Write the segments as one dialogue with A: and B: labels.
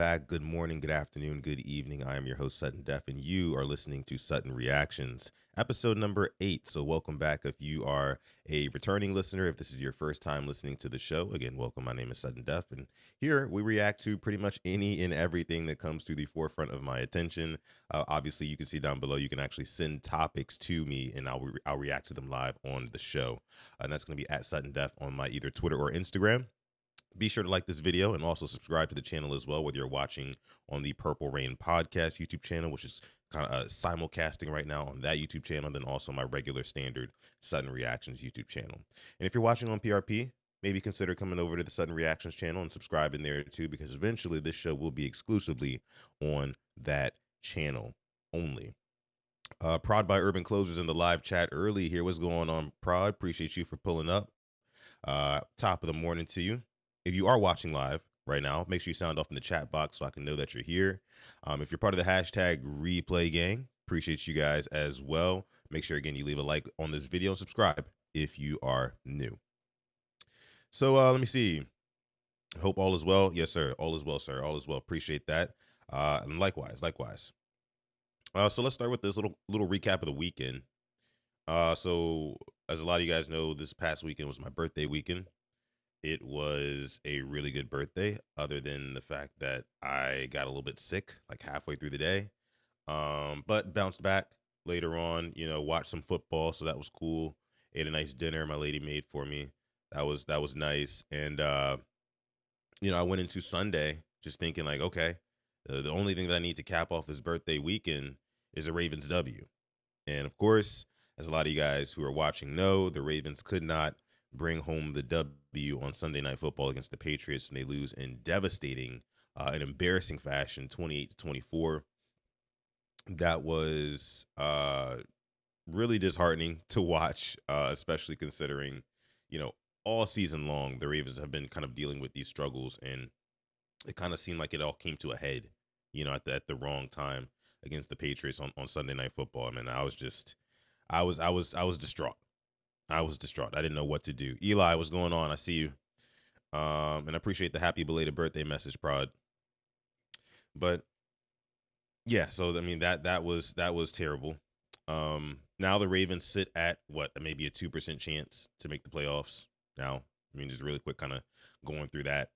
A: back. Good morning, good afternoon, good evening. I am your host, Sutton Def, and you are listening to Sutton Reactions, episode number 8. So, welcome back if you are a returning listener. If this is your first time listening to the show, again, welcome. My name is Sutton Def, and here we react to pretty much any and everything that comes to the forefront of my attention. Obviously, you can see down below, you can actually send topics to me, and I'll react to them live on the show. And that's going to be at Sutton Def on my either Twitter or Instagram. Be sure to like this video and also subscribe to the channel as well, whether you're watching on the Purple Rain Podcast YouTube channel, which is kind of simulcasting right now on that YouTube channel, then also my regular standard Sudden Reactions YouTube channel. And if you're watching on PRP, maybe consider coming over to the Sudden Reactions channel and subscribing there too, because eventually this show will be exclusively on that channel only. Prod by Urban Closers in the live chat early here. What's going on, Prod? Appreciate you for pulling up. Top of the morning to you. If you are watching live right now, make sure you sound off in the chat box so I can know that you're here. If you're part of the hashtag replay gang, appreciate you guys as well. Make sure, again, you leave a like on this video and subscribe if you are new. So let me see. Hope all is well. Yes, sir. All is well, sir. All is well. Appreciate that. And likewise. So let's start with this little recap of the weekend. So as a lot of you guys know, this past weekend was my birthday weekend. It was a really good birthday, other than the fact that I got a little bit sick like halfway through the day. But bounced back later on, watched some football, so that was cool. Ate a nice dinner my lady made for me. That was nice. And I went into Sunday just thinking like, okay, the only thing that I need to cap off this birthday weekend is a Ravens W. And of course, as a lot of you guys who are watching know, the Ravens could not bring home the W on Sunday Night Football against the Patriots, and they lose in devastating and embarrassing fashion, 28-24. That was really disheartening to watch, especially considering, all season long, the Ravens have been kind of dealing with these struggles, and it kind of seemed like it all came to a head, at the wrong time against the Patriots on Sunday Night Football. I mean, I was distraught. I was distraught. I didn't know what to do. Eli, what's going on? I see you. And I appreciate the happy belated birthday message, Prod. But yeah, so I mean that was terrible. Now the Ravens sit at what, maybe a 2% chance to make the playoffs. Now, I mean, just really quick, kind of going through that.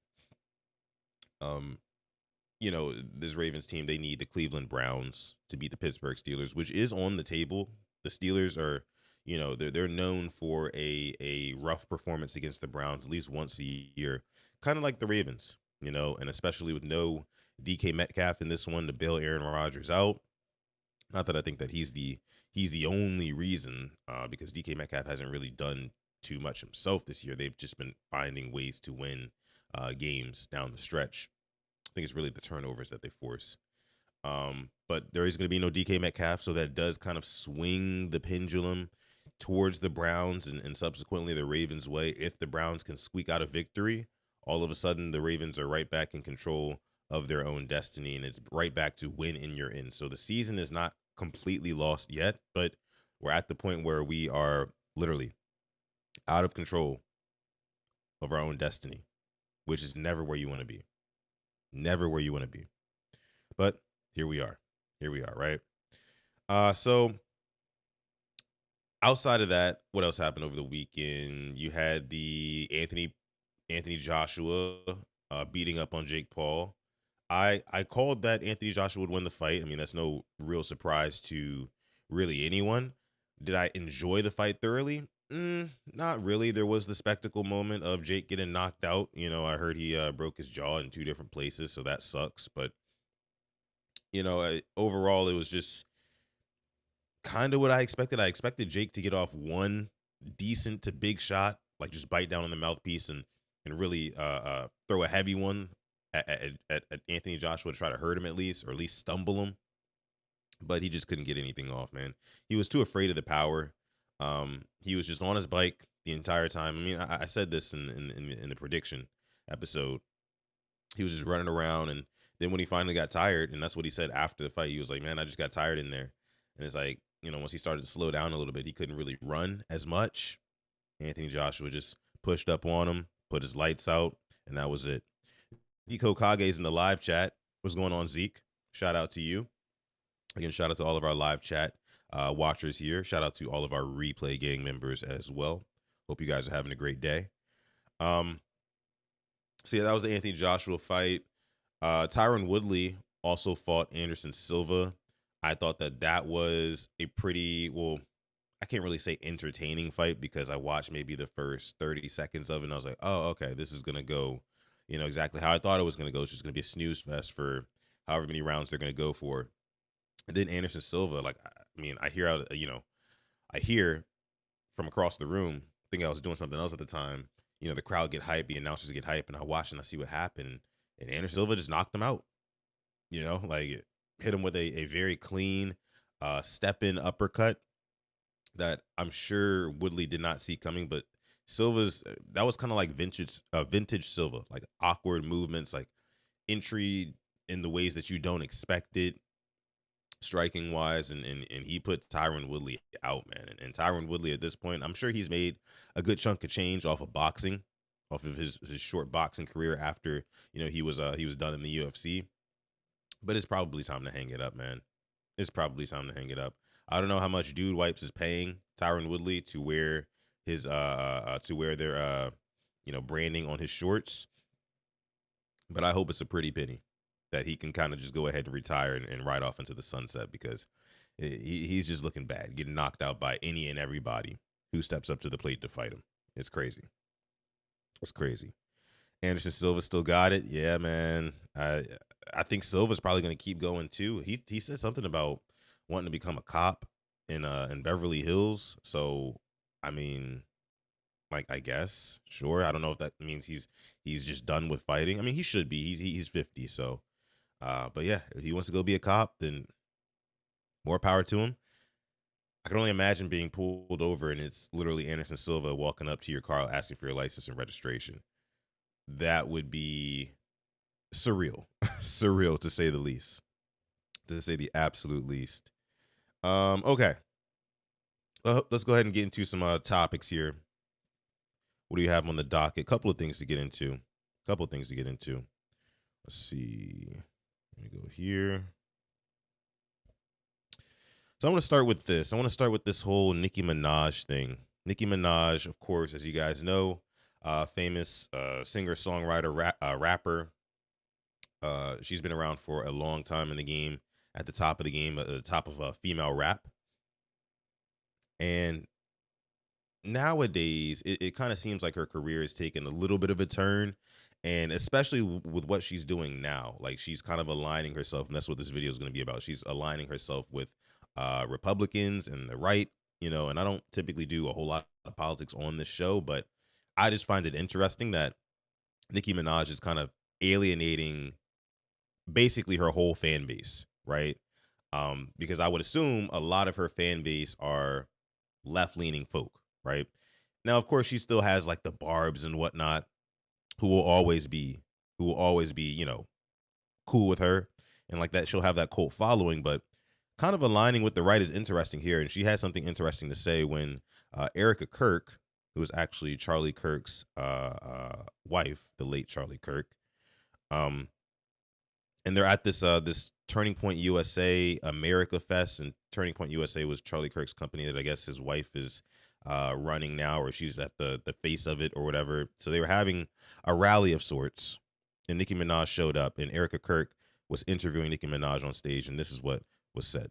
A: This Ravens team, they need the Cleveland Browns to beat the Pittsburgh Steelers, which is on the table. The Steelers are, they're known for a rough performance against the Browns at least once a year, kind of like the Ravens, and especially with no DK Metcalf in this one to bail Aaron Rodgers out. Not that I think that he's the only reason, because DK Metcalf hasn't really done too much himself this year. They've just been finding ways to win games down the stretch. I think it's really the turnovers that they force. But there is going to be no DK Metcalf, so that does kind of swing the pendulum towards the Browns and subsequently the Ravens' way. If the Browns can squeak out a victory, all of a sudden the Ravens are right back in control of their own destiny, and it's right back to win in your end. So the season is not completely lost yet, but we're at the point where we are literally out of control of our own destiny, which is never where you want to be. Never where you want to be. But here we are. Right? So outside of that, what else happened over the weekend? You had the Anthony Joshua beating up on Jake Paul. I called that Anthony Joshua would win the fight. I mean, that's no real surprise to really anyone. Did I enjoy the fight thoroughly? Not really. There was the spectacle moment of Jake getting knocked out. I heard he broke his jaw in 2 different places, so that sucks. But overall, it was just kind of what I expected. I expected Jake to get off one decent to big shot, like just bite down on the mouthpiece and really throw a heavy one at Anthony Joshua to try to hurt him at least, or at least stumble him. But he just couldn't get anything off, man. He was too afraid of the power. He was just on his bike the entire time. I mean, I said this in the prediction episode. He was just running around, and then when he finally got tired, and that's what he said after the fight, he was like, man, I just got tired in there. And it's like, once he started to slow down a little bit, he couldn't really run as much. Anthony Joshua just pushed up on him, put his lights out, and that was it. Nico Kage's in the live chat. What's going on, Zeke? Shout out to you. Again, shout out to all of our live chat watchers here. Shout out to all of our replay gang members as well. Hope you guys are having a great day. Um, so yeah, that was the Anthony Joshua fight. Tyron Woodley also fought Anderson Silva. I thought that that was a pretty, well, I can't really say entertaining fight because I watched maybe the first 30 seconds of it and I was like, oh, okay, this is going to go, exactly how I thought it was going to go. It's just going to be a snooze fest for however many rounds they're going to go for. And then Anderson Silva, like, I mean, I hear out, I hear from across the room, I think I was doing something else at the time, the crowd get hype, the announcers get hype, and I watch and I see what happened. And Anderson Silva just knocked him out, like hit him with a very clean step in uppercut that I'm sure Woodley did not see coming, but Silva's that was kind of like vintage Silva, like awkward movements, like entry in the ways that you don't expect it, striking wise, and he put Tyron Woodley out, man. And Tyron Woodley at this point, I'm sure he's made a good chunk of change off of boxing, off of his short boxing career after he was done in the UFC. But it's probably time to hang it up, man. It's probably time to hang it up. I don't know how much Dude Wipes is paying Tyron Woodley to wear his to wear their branding on his shorts, but I hope it's a pretty penny that he can kind of just go ahead and retire and ride off into the sunset because he's just looking bad, getting knocked out by any and everybody who steps up to the plate to fight him. It's crazy. It's crazy. Anderson Silva still got it. Yeah, man. I think Silva's probably going to keep going too. He said something about wanting to become a cop in Beverly Hills. So, I mean, like, I guess, sure. I don't know if that means he's just done with fighting. I mean, he should be. He's 50. So, but yeah, if he wants to go be a cop, then more power to him. I can only imagine being pulled over and it's literally Anderson Silva walking up to your car asking for your license and registration. That would be surreal. Surreal to say the least. To say the absolute least. Okay. Let's go ahead and get into some topics here. What do you have on the docket? Couple of things to get into. Let's see. Let me go here. So I want to start with this. I want to start with this whole Nicki Minaj thing. Nicki Minaj, of course, as you guys know, famous singer-songwriter, rapper. She's been around for a long time in the game, at the top of the game, at the top of female rap. And nowadays, it kind of seems like her career is taking a little bit of a turn. And especially with what she's doing now, like she's kind of aligning herself, and that's what this video is going to be about. She's aligning herself with Republicans and the right, and I don't typically do a whole lot of politics on this show, but I just find it interesting that Nicki Minaj is kind of alienating basically her whole fan base, right? Because I would assume a lot of her fan base are left-leaning folk, right? Now, of course, she still has like the barbs and whatnot who will always be cool with her and like that she'll have that cult following, but kind of aligning with the right is interesting here. And she had something interesting to say when Erica Kirk, who was actually Charlie Kirk's wife, the late Charlie Kirk, um, and they're at this Turning Point USA America Fest, and Turning Point USA was Charlie Kirk's company that I guess his wife is running now, or she's at the face of it or whatever. So they were having a rally of sorts, and Nicki Minaj showed up, and Erica Kirk was interviewing Nicki Minaj on stage, and this is what was said.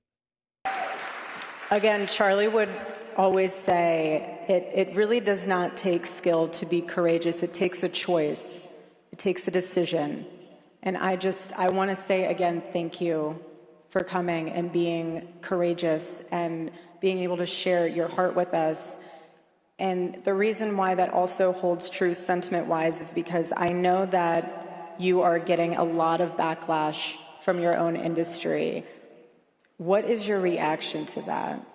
B: Again, Charlie would always say, it really does not take skill to be courageous. It takes a choice. It takes a decision. And I want to say again, thank you for coming and being courageous and being able to share your heart with us. And the reason why that also holds true sentiment-wise is because I know that you are getting a lot of backlash from your own industry. What is your reaction to that?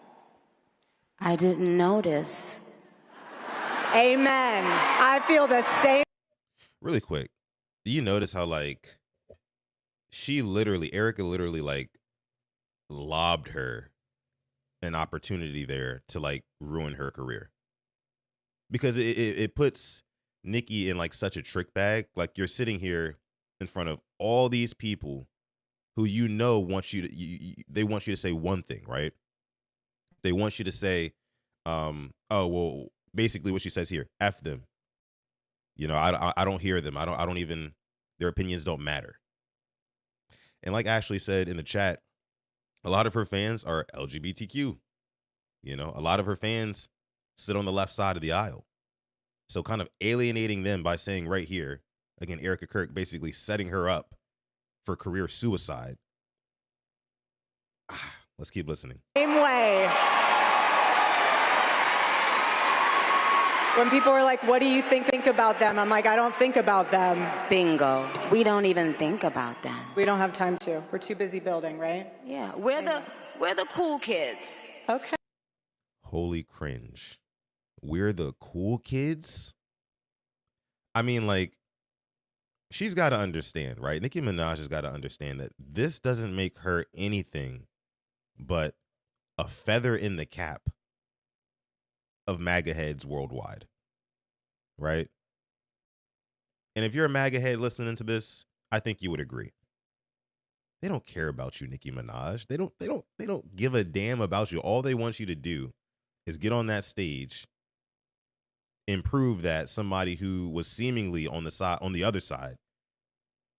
C: I didn't notice.
B: Amen. I feel the same.
A: Really quick, do you notice how like Erica literally like lobbed her an opportunity there to like ruin her career? Because it puts Nicki in like such a trick bag. Like you're sitting here in front of all these people who wants you to they want you to say one thing, right? They want you to say, oh well, basically what she says here, F them. I don't hear them. I don't even, their opinions don't matter. And like Ashley said in the chat, a lot of her fans are LGBTQ. A lot of her fans sit on the left side of the aisle. So kind of alienating them by saying right here, again, Erica Kirk basically setting her up for career suicide. Let's keep listening.
B: Same way. When people are like, what do you think about them? I'm like, I don't think about them.
C: Bingo. We don't even think about them.
B: We don't have time to. We're too busy building, right?
C: Yeah, we're the cool kids.
B: Okay.
A: Holy cringe. We're the cool kids? I mean, like, she's got to understand, right? Nicki Minaj has got to understand that this doesn't make her anything but a feather in the cap of MAGA heads worldwide, right? And if you're a MAGA head listening to this, I think you would agree. They don't care about you, Nicki Minaj. They don't give a damn about you. All they want you to do is get on that stage and prove that somebody who was seemingly on the other side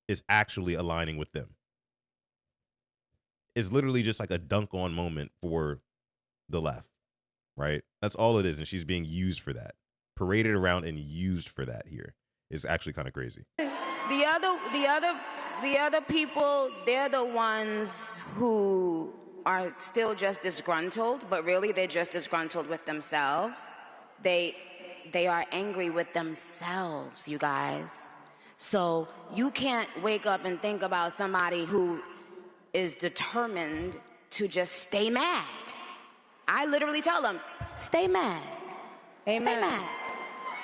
A: is actually aligning with them. It's literally just like a dunk on moment for the left, right? That's all it is. And she's being used for that, paraded around and used for that here. It's actually kind of crazy.
C: The other people, they're the ones who are still just disgruntled, but really they're just disgruntled with themselves. They are angry with themselves, you guys. So you can't wake up and think about somebody who is determined to just stay mad. I literally tell them, stay mad.
B: Amen.
C: Stay mad.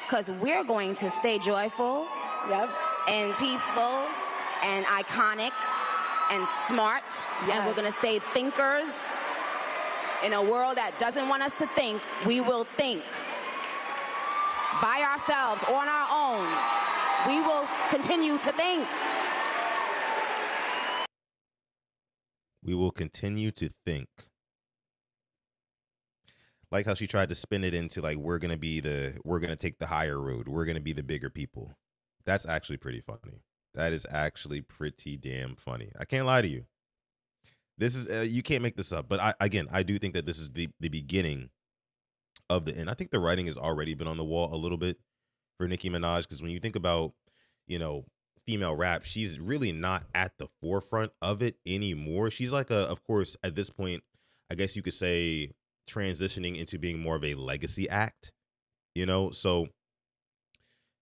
C: Because we're going to stay joyful.
B: Yep.
C: And peaceful and iconic and smart.
B: Yes.
C: And we're going to stay thinkers. In a world that doesn't want us to think, we will think. By ourselves, on our own, we will continue to think.
A: We will continue to think. Like how she tried to spin it into like, we're going to take the higher road. We're going to be the bigger people. That's actually pretty funny. That is actually pretty damn funny. I can't lie to you. This is, you can't make this up. But I do think that this is the beginning of the end. I think the writing has already been on the wall a little bit for Nicki Minaj, because when you think about, female rap, she's really not at the forefront of it anymore. She's like of course, at this point, I guess you could say transitioning into being more of a legacy act, so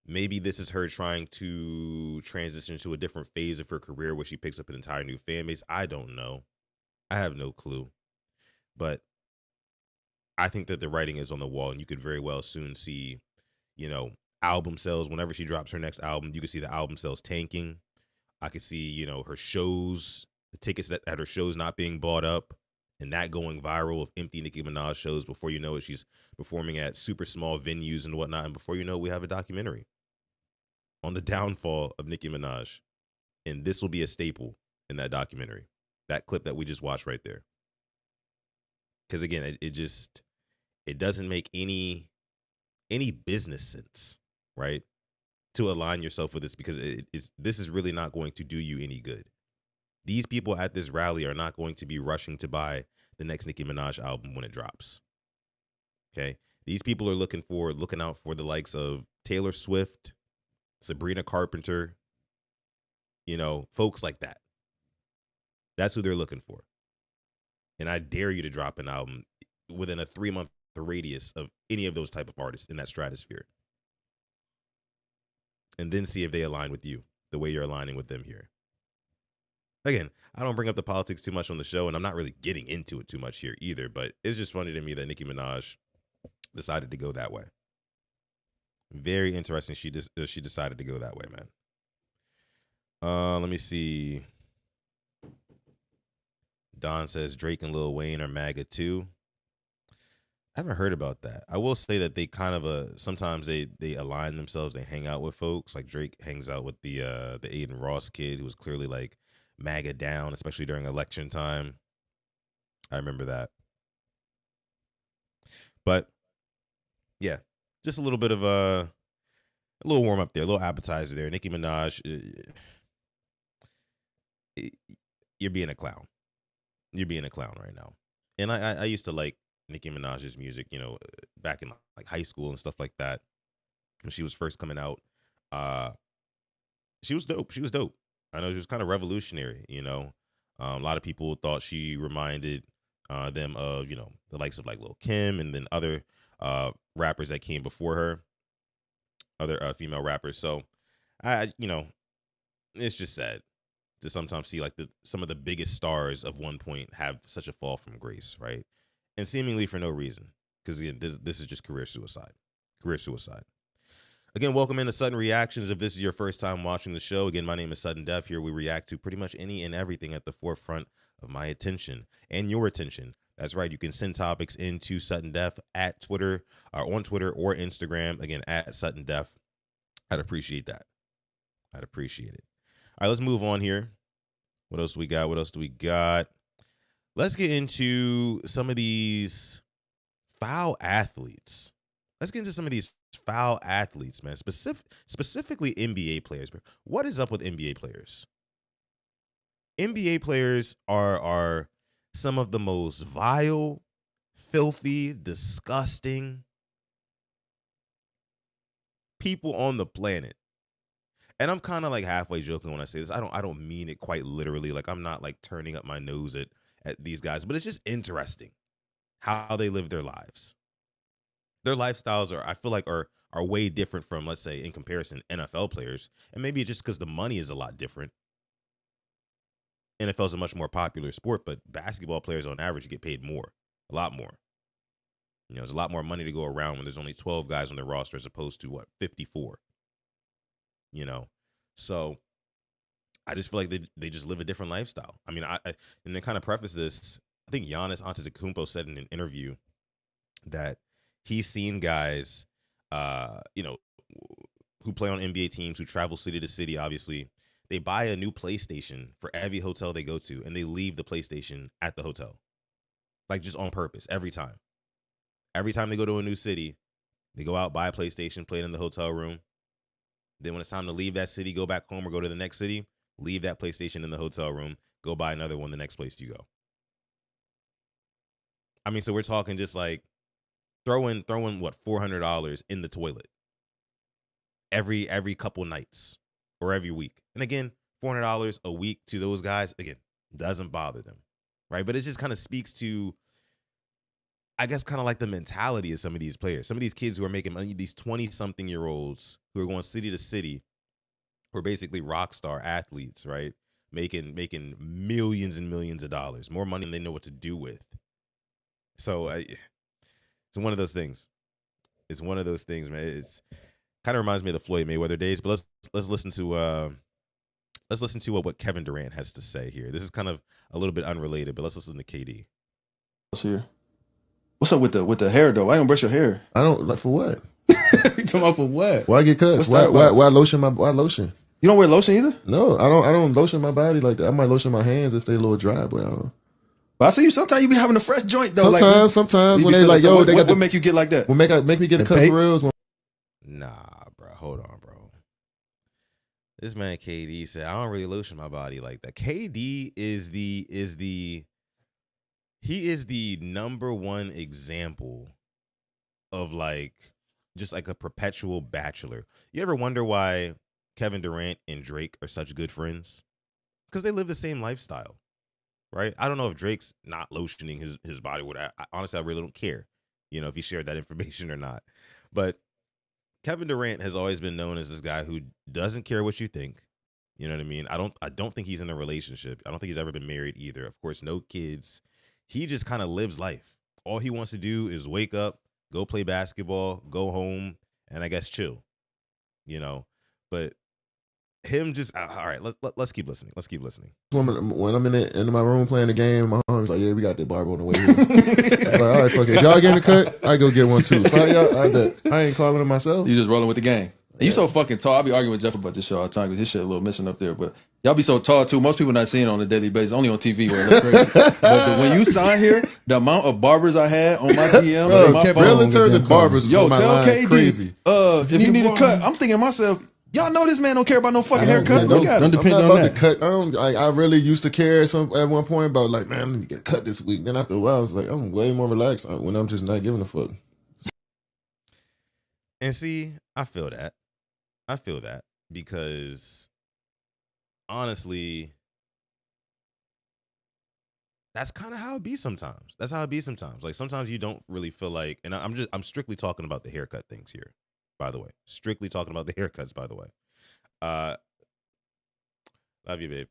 A: maybe this is her trying to transition to a different phase of her career where she picks up an entire new fan base. I don't know. I have no clue. But I think that the writing is on the wall, and you could very well soon see, album sales. Whenever she drops her next album, you can see the album sales tanking. I could see, her shows, the tickets at her shows not being bought up, and that going viral of empty Nicki Minaj shows. Before you know it, she's performing at super small venues and whatnot. And before you know it, we have a documentary on the downfall of Nicki Minaj. And this will be a staple in that documentary. That clip that we just watched right there. Because again, it doesn't make any business sense, right? To align yourself with this, because this is really not going to do you any good. These people at this rally are not going to be rushing to buy the next Nicki Minaj album when it drops. Okay? These people are looking out for the likes of Taylor Swift, Sabrina Carpenter, folks like that. That's who they're looking for. And I dare you to drop an album within a 3-month radius of any of those type of artists in that stratosphere. And then see if they align with you the way you're aligning with them here. Again, I don't bring up the politics too much on the show, and I'm not really getting into it too much here either, but it's just funny to me that Nicki Minaj decided to go that way. Very interesting she decided to go that way, man. Let me see. Don says Drake and Lil Wayne are MAGA too. I haven't heard about that. I will say that they kind of sometimes they align themselves. They hang out with folks like Drake hangs out with the Aiden Ross kid, who was clearly like MAGA down, especially during election time. I remember that. But yeah, just a little bit of a little warm up there, a little appetizer there. Nicki Minaj, you're being a clown. You're being a clown right now. And I used to like Nicki Minaj's music, back in like high school and stuff like that. When she was first coming out, she was dope. She was dope. I know she was kind of revolutionary. A lot of people thought she reminded them of the likes of like Lil Kim and then other rappers that came before her, other female rappers. So it's just sad to sometimes see like some of the biggest stars of one point have such a fall from grace, right? And seemingly for no reason, because again, this is just career suicide. Career suicide. Again, welcome into Sutton Reactions. If this is your first time watching the show, again, my name is Sutton Def. Here we react to pretty much any and everything at the forefront of my attention and your attention. That's right. You can send topics into Sutton Def at Twitter, or on Twitter or Instagram. Again, at Sutton Def. I'd appreciate that. I'd appreciate it. All right, let's move on here. What else do we got? What else do we got? Let's get into some of these foul athletes. Let's get into some of these foul athletes, man. Specifically NBA players. What is up with NBA players? NBA players are some of the most vile, filthy, disgusting people on the planet. And I'm kind of like halfway joking when I say this. I don't mean it quite literally. Like, I'm not like turning up my nose at these guys, but it's just interesting how they live their lives. Their lifestyles I feel like are way different from, let's say, in comparison, NFL players. And maybe it's just because the money is a lot different. NFL is a much more popular sport, but basketball players on average get paid more, a lot more. There's a lot more money to go around when there's only 12 guys on their roster as opposed to 54. So I just feel like they just live a different lifestyle. I mean, and to kind of preface this, I think Giannis Antetokounmpo said in an interview that he's seen guys, who play on NBA teams, who travel city to city. Obviously, they buy a new PlayStation for every hotel they go to, and they leave the PlayStation at the hotel, like just on purpose every time. Every time they go to a new city, they go out, buy a PlayStation, play it in the hotel room. Then when it's time to leave that city, go back home or go to the next city, leave that PlayStation in the hotel room, go buy another one the next place you go. I mean, so we're talking just like throwing what, $400 in the toilet every couple nights or every week. And again, $400 a week to those guys, again, doesn't bother them, right? But it just kind of speaks to, I guess, kind of like the mentality of some of these players. Some of these kids who are making money, these 20-something-year-olds who are going city to city, who are basically rock star athletes, right? Making millions and millions of dollars, more money than they know what to do with. So it's one of those things. It's one of those things, man. It's kind of reminds me of the Floyd Mayweather days. But let's listen to what Kevin Durant has to say here. This is kind of a little bit unrelated, but let's listen to KD.
D: Here. What's up with the hair though? Why don't brush your hair?
E: I don't like for what?
D: You come up for what?
E: Why get cuts? Why lotion why lotion?
D: You don't wear lotion either?
E: No, I don't lotion my body like that. I might lotion my hands if they a little dry, but I don't.
D: But I see you sometimes you be having a fresh joint though.
E: Sometimes when they like, yo,
D: what,
E: they got
D: what make you get like that?
E: What make me get a cut for reals?
A: Nah, bro. Hold on, bro. This man KD said, I don't really lotion my body like that. KD is the number one example of like just like a perpetual bachelor. You ever wonder why Kevin Durant and Drake are such good friends? Because they live the same lifestyle, right? I don't know if Drake's not lotioning his body. Honestly, I really don't care, if he shared that information or not. But Kevin Durant has always been known as this guy who doesn't care what you think. You know what I mean? I don't think he's in a relationship. I don't think he's ever been married either. Of course, no kids. He just kind of lives life. All he wants to do is wake up, go play basketball, go home, and I guess chill. But him just all right. Let's keep listening. Let's keep listening.
E: When I'm in my room playing the game, my homie's like, "Yeah, we got that barber on the way here." I was like, "All right, fuck it. If y'all getting a cut, I go get one too." I ain't calling it myself.
D: You just rolling with the gang. You so fucking tall. I be arguing with Jeff about this show all the time because his shit a little missing up there. But y'all be so tall too. Most people not seeing it on a daily basis. Only on TV where it look crazy. But when you sign here, the amount of barbers I had on my DM,
E: Bro,
D: on my phone,
E: realtors and barbers was
D: yo,
E: on my
D: tell
E: line
D: KD,
E: crazy.
D: if you need a cut, I'm thinking to myself, y'all know this man don't care about no fucking haircut. Look at him.
E: I'm not about to cut. I really used to care at one point about like, man, I need to get a cut this week. Then after a while, I was like, I'm way more relaxed when I'm just not giving a fuck.
A: And see, I feel that because honestly, that's kind of how it be sometimes. Like sometimes you don't really feel like, and I'm strictly talking about the haircut things here, by the way. Strictly talking about the haircuts, by the way. Love you, babe.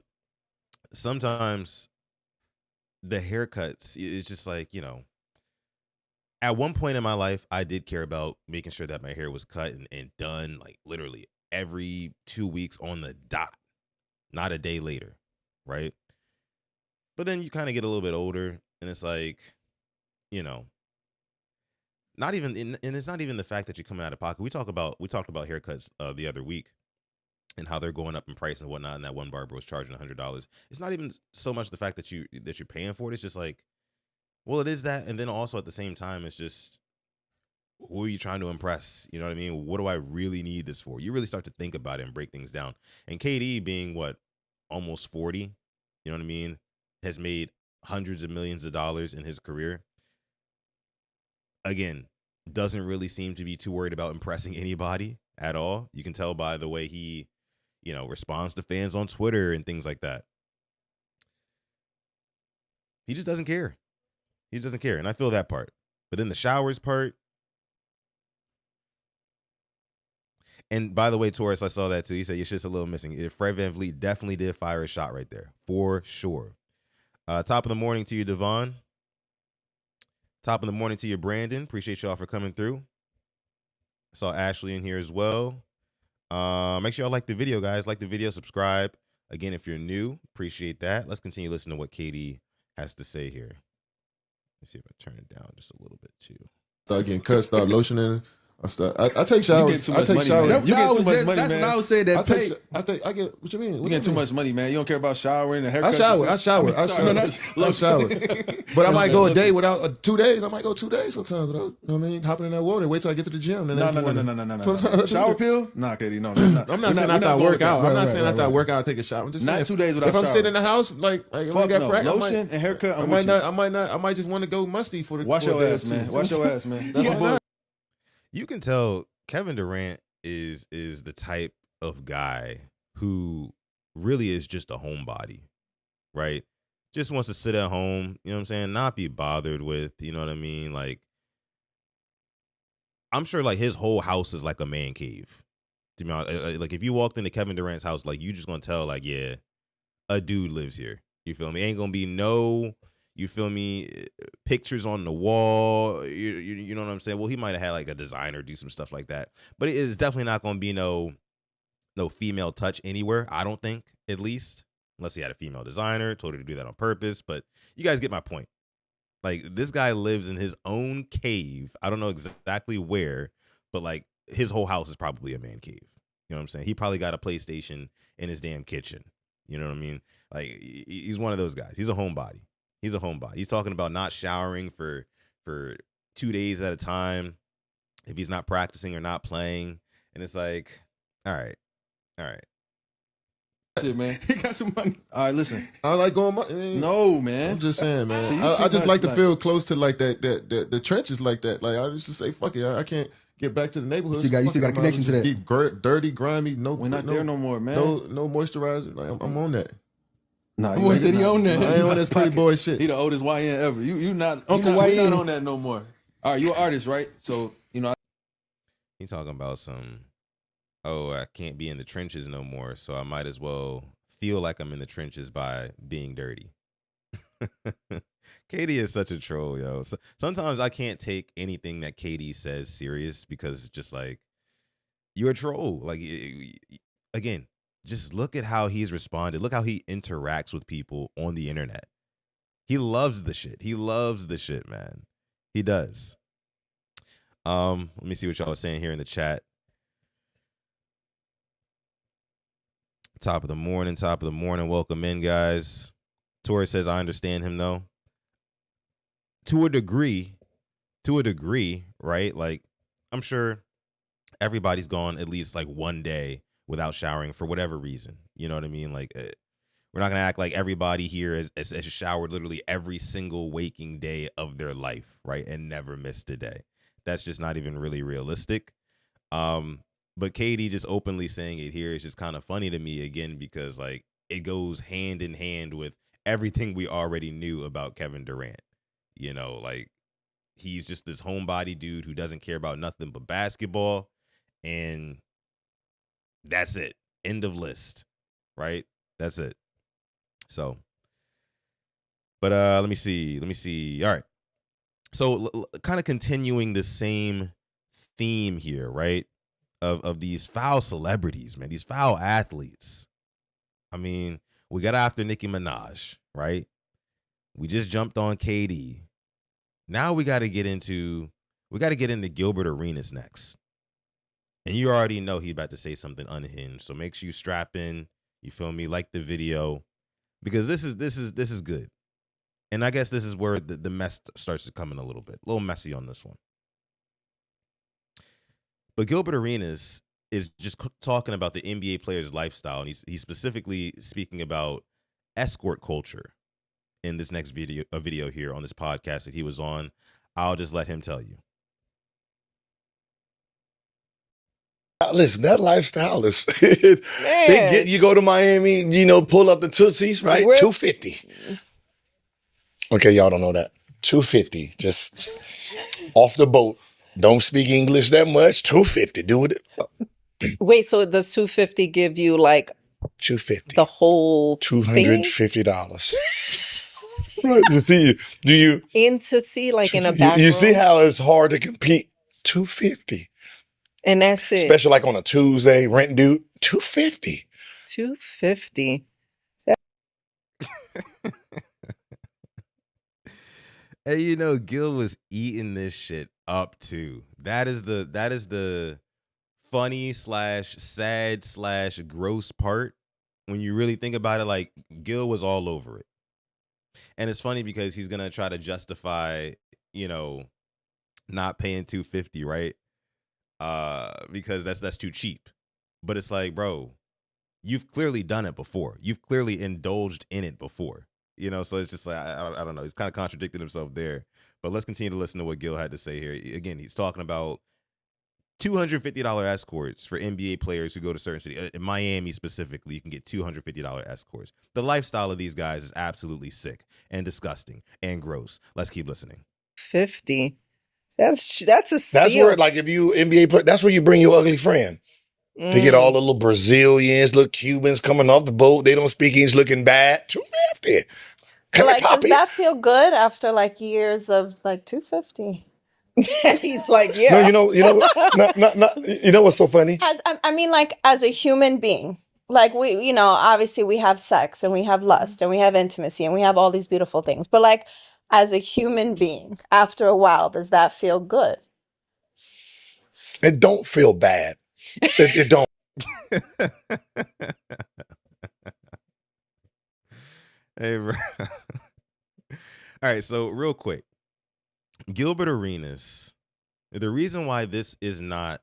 A: Sometimes the haircuts, it's just like, at one point in my life, I did care about making sure that my hair was cut and done like literally every 2 weeks on the dot, not a day later, right? But then you kind of get a little bit older, and it's like, not even, and it's not even the fact that you're coming out of pocket. We talked about haircuts the other week and how they're going up in price and whatnot, and that one barber was charging $100. It's not even so much the fact that you're paying for it. It's just like, well, it is that, and then also at the same time, it's just, who are you trying to impress? You know what I mean? What do I really need this for? You really start to think about it and break things down. And KD being what, almost 40, you know what I mean, has made hundreds of millions of dollars in his career. Again, doesn't really seem to be too worried about impressing anybody at all. You can tell by the way he, responds to fans on Twitter and things like that. He just doesn't care. He doesn't care. And I feel that part. But then the showers part. And by the way, Taurus, I saw that too. He said your shit's a little missing. Fred VanVleet definitely did fire a shot right there. For sure. Top of the morning to you, Devon. Top of the morning to you, Brandon. Appreciate y'all for coming through. I saw Ashley in here as well. Make sure y'all like the video, guys. Like the video, subscribe. Again, if you're new, appreciate that. Let's continue listening to what KD has to say here. Let's see if I turn it down just a little bit too.
E: Start getting cut, start lotioning. I take showers.
D: You get too much money, man. You get too much money, man.
F: That's what I would say. That
E: I get. What you mean?
D: You get too much money, man. You don't care about showering and haircuts.
E: I shower. But I might go a day without 2 days. I might go 2 days sometimes without. You know what I mean? Hopping in that water. Wait till I get to the gym.
D: No. Shower pill? Nah, Katie, no.
E: I'm not saying after I work out. I'm not saying after I work out I take a shower. I'm just saying
D: 2 days without.
E: If I'm sitting in the house, like we got crack,
D: lotion and haircut.
E: I might just want to go musty for the.
D: Wash your ass, man. Wash your ass, man. That's my.
A: You can tell Kevin Durant is the type of guy who really is just a homebody, right? Just wants to sit at home, you know what I'm saying? Not be bothered with, you know what I mean? Like, I'm sure like his whole house is like a man cave. To be honest, like if you walked into Kevin Durant's house, like you just gonna tell like, yeah, a dude lives here. You feel me? Ain't gonna be no, you feel me, pictures on the wall. You know what I'm saying? Well, he might have had like a designer do some stuff like that, but it is definitely not gonna be no female touch anywhere. I don't think, at least, unless he had a female designer, told her to do that on purpose. But you guys get my point. Like, this guy lives in his own cave. I don't know exactly where, but like his whole house is probably a man cave. You know what I'm saying? He probably got a PlayStation in his damn kitchen. You know what I mean? Like, he's one of those guys. He's a homebody. He's a homebody. He's talking about not showering for 2 days at a time if he's not practicing or not playing. And it's like, all right.
D: Shit, man.
F: He got some money.
D: All right, listen.
E: I like going.
D: No, man.
E: I'm just saying, man.
D: See,
E: I just like to
D: like-
E: feel close to like that the trenches like that. Like I used to say, fuck it, I can't get back to the neighborhood.
F: You still got a connection to that.
E: Dirty, grimy. No,
D: We're not there no more, man.
E: No moisturizer. Like, I'm on that.
D: Nah,
F: Boy said he own that.
E: I ain't on this Playboy shit.
D: He the oldest YN ever. You not
F: Uncle
D: you're
F: YN.
D: not on that no more. All right, you an artist, right? So
A: He's talking about some, I can't be in the trenches no more, so I might as well feel like I'm in the trenches by being dirty. Katie is such a troll, yo. So, sometimes I can't take anything that Katie says serious because it's just like, you're a troll. Like, again, just look at how he's responded. Look how he interacts with people on the internet. He loves the shit. He loves the shit, man. He does. Let me see what y'all are saying here in the chat. Top of the morning. Welcome in, guys. Tori says, I understand him, though. To a degree, right? Like, I'm sure everybody's gone at least like one day without showering for whatever reason. You know what I mean? Like, we're not going to act like everybody here has showered literally every single waking day of their life, right? And never missed a day. That's just not even really realistic. But Katie just openly saying it here is just kind of funny to me again, because like it goes hand in hand with everything we already knew about Kevin Durant. You know, like he's just this homebody dude who doesn't care about nothing but basketball, and that's it. End of list, right? That's it. So, but let me see. All right. So kind of continuing the same theme here, right? Of these foul celebrities, man, these foul athletes. I mean, we got after Nicki Minaj, right? We just jumped on KD. Now we got to get into Gilbert Arenas next. And you already know he about to say something unhinged. So make sure you strap in. You feel me? Like the video, because this is good. And I guess this is where the mess starts to come in a little bit. A little messy on this one. But Gilbert Arenas is just talking about the NBA player's lifestyle, and he's specifically speaking about escort culture in this next video here on this podcast that he was on. I'll just let him tell you.
G: Listen, that lifestyle is you go to Miami, pull up the Tootsies, right? $250. Okay, y'all don't know that. $250, just off the boat. Don't speak English that much. $250, do it.
H: Wait, so does $250 give you like
G: $250,
H: the whole
G: $250? Right? You see, do you
H: into see like in a back
G: you
H: room?
G: see how it's hard to compete? $250,
H: And that's it.
G: especially like on a Tuesday, rent due $250.
H: $250.
A: Hey, Gil was eating this shit up too. That is the funny / sad / gross part. When you really think about it, like Gil was all over it. And it's funny because he's gonna try to justify, not paying $250, right? Because that's too cheap. But it's like, bro, you've clearly done it before. You've clearly indulged in it before. So it's just like, I don't know. He's kind of contradicting himself there. But let's continue to listen to what Gil had to say here. Again, he's talking about $250 escorts for NBA players who go to certain cities. In Miami specifically, you can get $250 escorts. The lifestyle of these guys is absolutely sick and disgusting and gross. Let's keep listening.
H: 50. That's a steal.
G: That's where, like, if you NBA play, that's where you bring your ugly friend. They get all the little Brazilians, little Cubans coming off the boat. They don't speak English, looking bad. $250.
I: Like, does that feel good after like years of like $250?
H: He's like, yeah.
G: No, you know what's so funny?
I: I mean, like, as a human being, like we, obviously we have sex and we have lust and we have intimacy and we have all these beautiful things. But like, as a human being, after a while, does that feel good?
G: It don't feel bad. It don't.
A: Hey, bro. All right, so real quick. Gilbert Arenas, the reason why this is not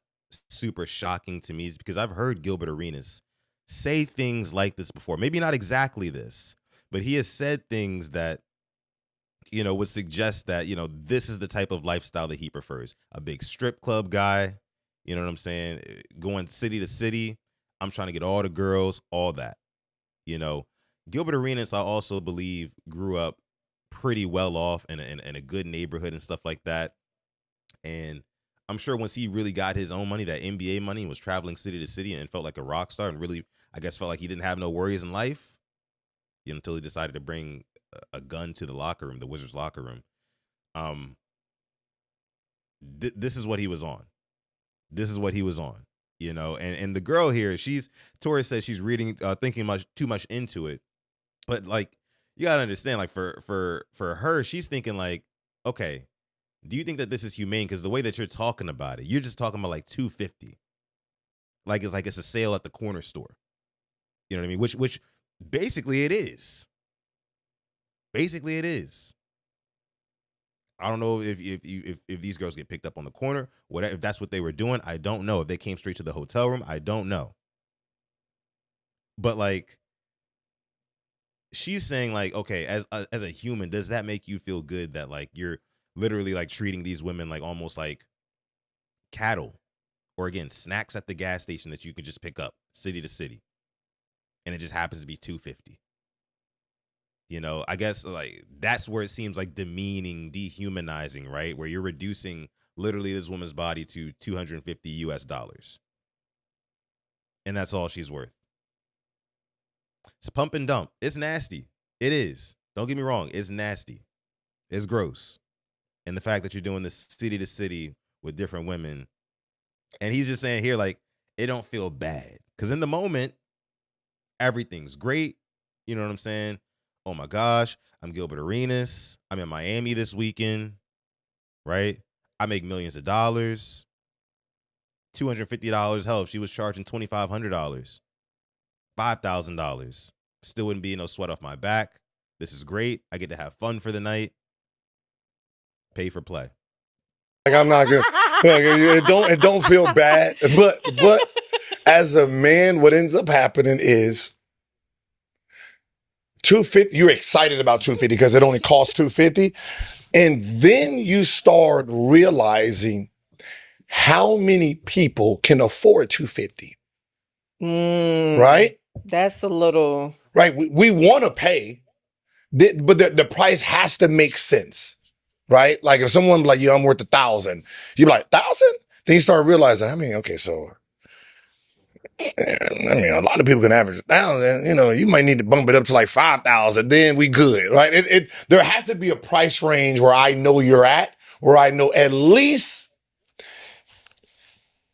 A: super shocking to me is because I've heard Gilbert Arenas say things like this before. Maybe not exactly this, but he has said things that, would suggest that, this is the type of lifestyle that he prefers. A big strip club guy, you know what I'm saying? Going city to city. I'm trying to get all the girls, all that. Gilbert Arenas, I also believe, grew up pretty well off in a good neighborhood and stuff like that. And I'm sure once he really got his own money, that NBA money, was traveling city to city and felt like a rock star and really, I guess, felt like he didn't have no worries in life, until he decided to bring a gun to the locker room, the Wizards locker room. This is what he was on. And the girl here, Tori says she's reading, thinking too much into it. But like, you gotta understand, like for her, she's thinking like, okay, do you think that this is humane? Because the way that you're talking about it, you're just talking about like $250, like it's a sale at the corner store. You know what I mean? Which basically it is. Basically it is. I don't know if these girls get picked up on the corner, whatever, if that's what they were doing, I don't know. If they came straight to the hotel room, I don't know. But like, she's saying like, okay, as a human, does that make you feel good that like you're literally like treating these women like almost like cattle, or again, snacks at the gas station that you can just pick up city to city, and it just happens to be $2.50. You know, I guess like that's where it seems like demeaning, dehumanizing, right? Where you're reducing literally this woman's body to $250, and that's all she's worth. It's a pump and dump. It's nasty. It is. Don't get me wrong. It's nasty. It's gross. And the fact that you're doing this city to city with different women, and he's just saying here like it don't feel bad because in the moment everything's great. You know what I'm saying? Oh my gosh, I'm Gilbert Arenas. I'm in Miami this weekend, right? I make millions of dollars. $250. Hell, if she was charging $2,500, $5,000, still wouldn't be no sweat off my back. This is great. I get to have fun for the night. Pay for play.
G: Like I'm not gonna. It don't feel bad, but as a man, what ends up happening is $250. You're excited about $250 because it only costs $250, and then you start realizing how many people can afford $250. Right?
H: That's a little
G: right. We want to pay, but the price has to make sense. Right? Like if someone like you, I'm worth 1,000. You're like 1,000. Then you start realizing. I mean, okay, so. I mean, a lot of people can average 1,000. You know, you might need to bump it up to like 5,000. Then we good, right? There has to be a price range where I know you're at, where I know at least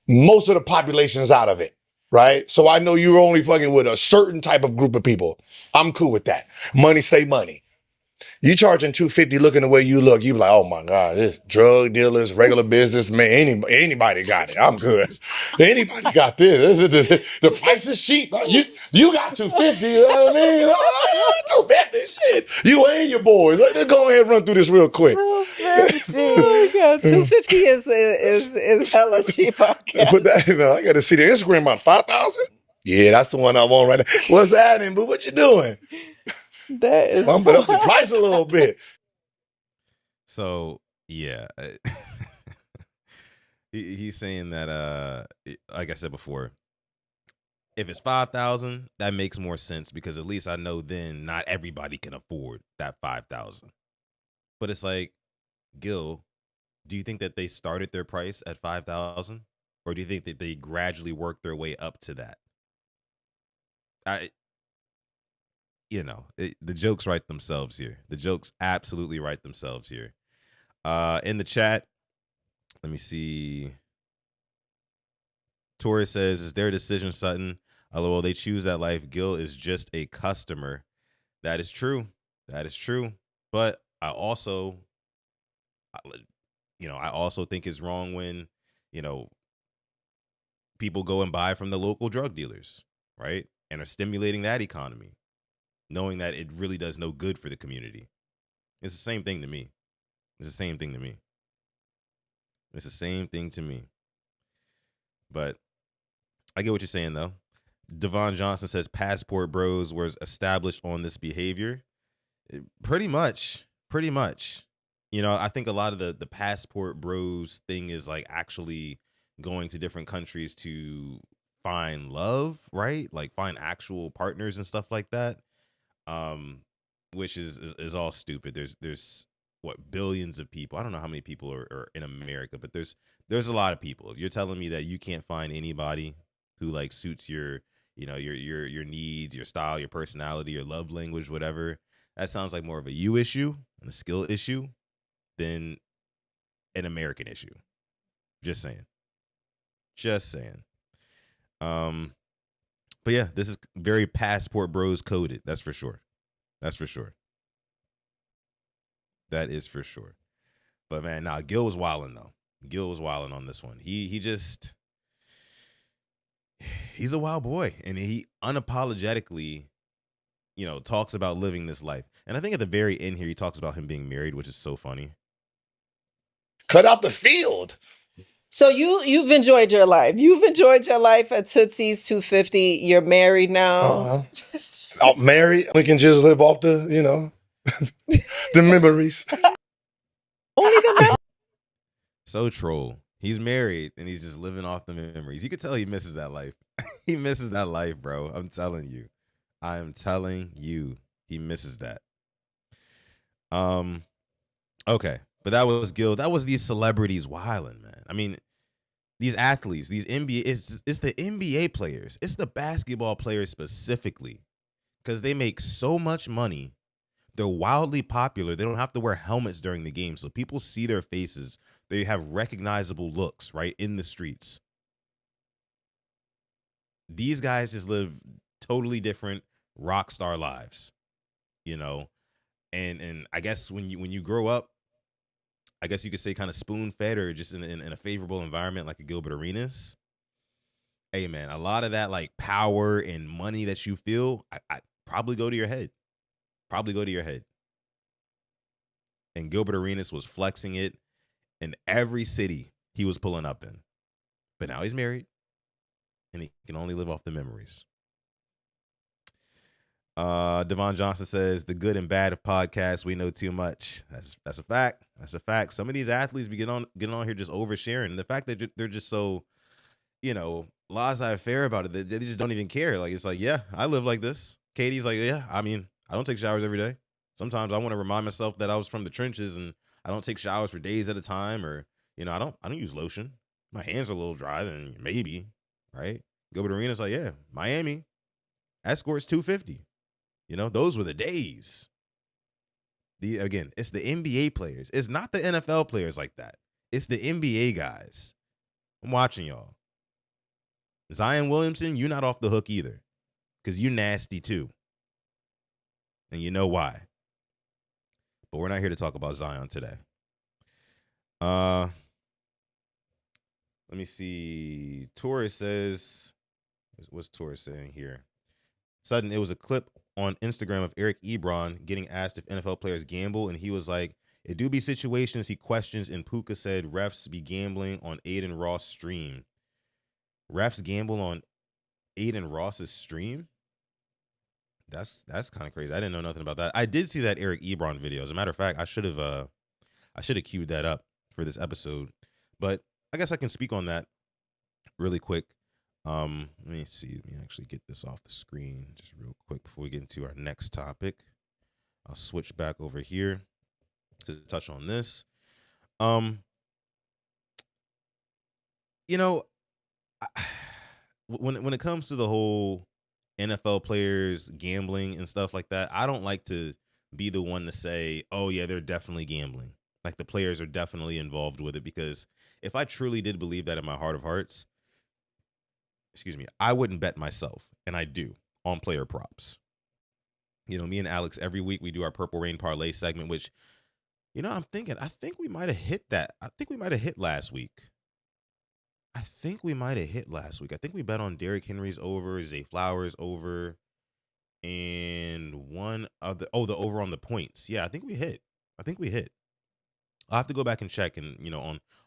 G: most of the population is out of it, right? So I know you're only fucking with a certain type of group of people. I'm cool with that. Money stay money. You charging $250, looking the way you look, you be like, oh my God, this drug dealers, regular business, man, anybody got it. I'm good. Anybody got this. The price is cheap. You got $250, you know what I mean? $250, shit. You and your boys. Let's go ahead and run through this real quick.
H: $250. Oh God, $250 is hella cheap.
G: Put that, I got to see the Instagram about 5,000. Yeah, that's the one I want right now. What's happening, boo? What you doing?
H: That is
G: bump it up the price a little bit.
A: So yeah, he's saying that like I said before, if it's 5,000, that makes more sense because at least I know then not everybody can afford that 5,000. But it's like, Gil, do you think that they started their price at 5,000, or do you think that they gradually worked their way up to that? The jokes write themselves here. The jokes absolutely write themselves here. In the chat, let me see. Torres says, "Is their decision, Sutton? Although they choose that life, Gil is just a customer." That is true. That is true. But I also think it's wrong when, people go and buy from the local drug dealers, right? And are stimulating that economy, knowing that it really does no good for the community. It's the same thing to me. It's the same thing to me. It's the same thing to me. But I get what you're saying, though. Devon Johnson says passport bros was established on this behavior. Pretty much. I think a lot of the passport bros thing is like actually going to different countries to find love, right? Like find actual partners and stuff like that. Which is all stupid. There's what, billions of people. I don't know how many people are in America, but there's a lot of people. If you're telling me that you can't find anybody who like suits your your needs, your style, your personality, your love language, whatever, that sounds like more of a you issue and a skill issue than an American issue. Just saying. But yeah, this is very passport bros coded. That's for sure. That is for sure. But man, Gil was wilding though. Gil was wilding on this one. He just, he's a wild boy, and he unapologetically, talks about living this life. And I think at the very end here, he talks about him being married, which is so funny.
G: Cut out the field.
H: So you've enjoyed your life. You've enjoyed your life at Tootsie's 250. You're married now.
G: Married. We can just live off the, the memories.
H: Only the memories.
A: So troll. He's married and he's just living off the memories. You could tell he misses that life. He misses that life, bro. I'm telling you. I am telling you, he misses that. Okay. But that was Gil. That was these celebrities wilding, man. I mean, these athletes, these NBA, it's the NBA players. It's the basketball players specifically. Because they make so much money. They're wildly popular. They don't have to wear helmets during the game. So people see their faces. They have recognizable looks, right, in the streets. These guys just live totally different rock star lives, And I guess when you grow up, I guess you could say kind of spoon fed or just in a favorable environment like a Gilbert Arenas. Hey man, a lot of that like power and money that you feel, I probably go to your head. Probably go to your head. And Gilbert Arenas was flexing it in every city he was pulling up in. But now he's married and he can only live off the memories. Devon Johnson says the good and bad of podcasts, we know too much. That's a fact. That's a fact. Some of these athletes be getting on here just oversharing. And the fact that they're just so, laissez-faire about it, they just don't even care. Like, it's like, yeah, I live like this. Katie's like, yeah, I mean, I don't take showers every day. Sometimes I want to remind myself that I was from the trenches and I don't take showers for days at a time, or, I don't use lotion. My hands are a little dry, then maybe, right? Gilbert Arenas like, yeah, Miami, escorts 250. Those were the days. Again, it's the NBA players. It's not the NFL players like that. It's the NBA guys. I'm watching y'all. Zion Williamson, you're not off the hook either. Because you nasty too. And you know why. But we're not here to talk about Zion today. Let me see. Torres says, what's Torres saying here? Sudden, it was a clip on Instagram of Eric Ebron getting asked if NFL players gamble, and he was like, it do be situations he questions, and Puka said refs be gambling on Aiden Ross' stream. Refs gamble on Aiden Ross's stream? That's kind of crazy. I didn't know nothing about that. I did see that Eric Ebron video. As a matter of fact, I should have queued that up for this episode. But I guess I can speak on that really quick. Let me see. Let me actually get this off the screen just real quick before we get into our next topic. I'll switch back over here to touch on this. When it comes to the whole NFL players gambling and stuff like that, I don't like to be the one to say, oh yeah, they're definitely gambling. Like the players are definitely involved with it, because if I truly did believe that in my heart of hearts, I wouldn't bet myself, and I do, on player props. Me and Alex, every week we do our Purple Rain Parlay segment, which, I'm thinking, I think we might have hit that. I think we might have hit last week. I think we bet on Derrick Henry's over, Zay Flowers over, and one of the over on the points. Yeah, I think we hit. I'll have to go back and check, and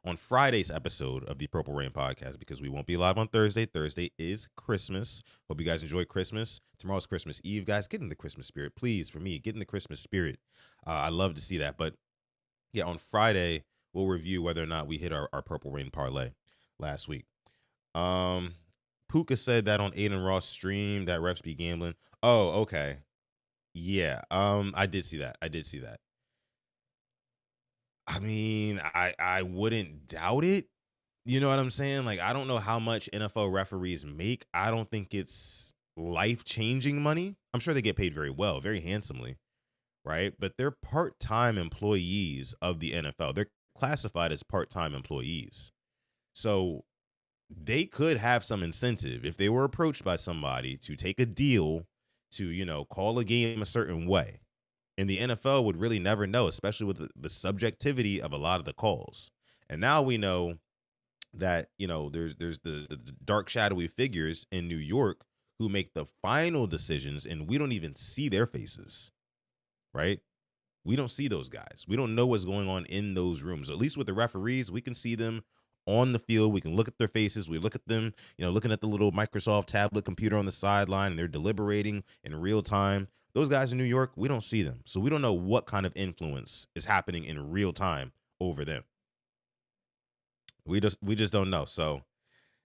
A: on Friday's episode of the Purple Rain podcast, because we won't be live on Thursday. Thursday is Christmas. Hope you guys enjoy Christmas. Tomorrow's Christmas Eve, guys. Get in the Christmas spirit, please. For me, get in the Christmas spirit. I love to see that. But yeah, on Friday we'll review whether or not we hit our Purple Rain parlay last week. Puka said that on Aiden Ross' stream that refs be gambling. Oh, okay. Yeah. I did see that. I mean, I wouldn't doubt it. You know what I'm saying? Like, I don't know how much NFL referees make. I don't think it's life-changing money. I'm sure they get paid very well, very handsomely, right? But they're part-time employees of the NFL. They're classified as part-time employees. So they could have some incentive if they were approached by somebody to take a deal to, call a game a certain way. And the NFL would really never know, especially with the subjectivity of a lot of the calls. And now we know that, you know, there's the dark shadowy figures in New York who make the final decisions, and we don't even see their faces, right? We don't see those guys. We don't know what's going on in those rooms. At least with the referees, we can see them on the field. We can look at their faces. We look at them, you know, looking at the little Microsoft tablet computer on the sideline, and they're deliberating in real time. Those guys in New York, we don't see them. So we don't know what kind of influence is happening in real time over them. We just don't know. So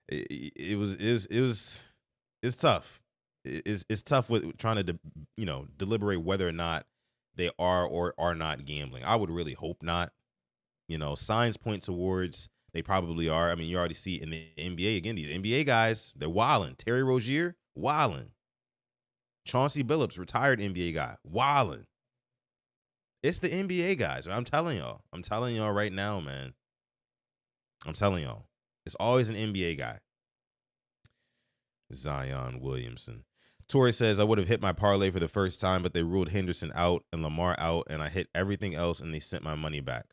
A: it's tough. It's tough with trying to deliberate whether or not they are or are not gambling. I would really hope not. You know, signs point towards they probably are. I mean, you already see in the NBA again. These NBA guys, they're wilding. Terry Rozier, wilding. Chauncey Billups, retired NBA guy, wilding. It's the NBA guys. I'm telling y'all. I'm telling y'all right now, man. I'm telling y'all. It's always an NBA guy. Zion Williamson. Tori says, I would have hit my parlay for the first time, but they ruled Henderson out and Lamar out, and I hit everything else, and they sent my money back.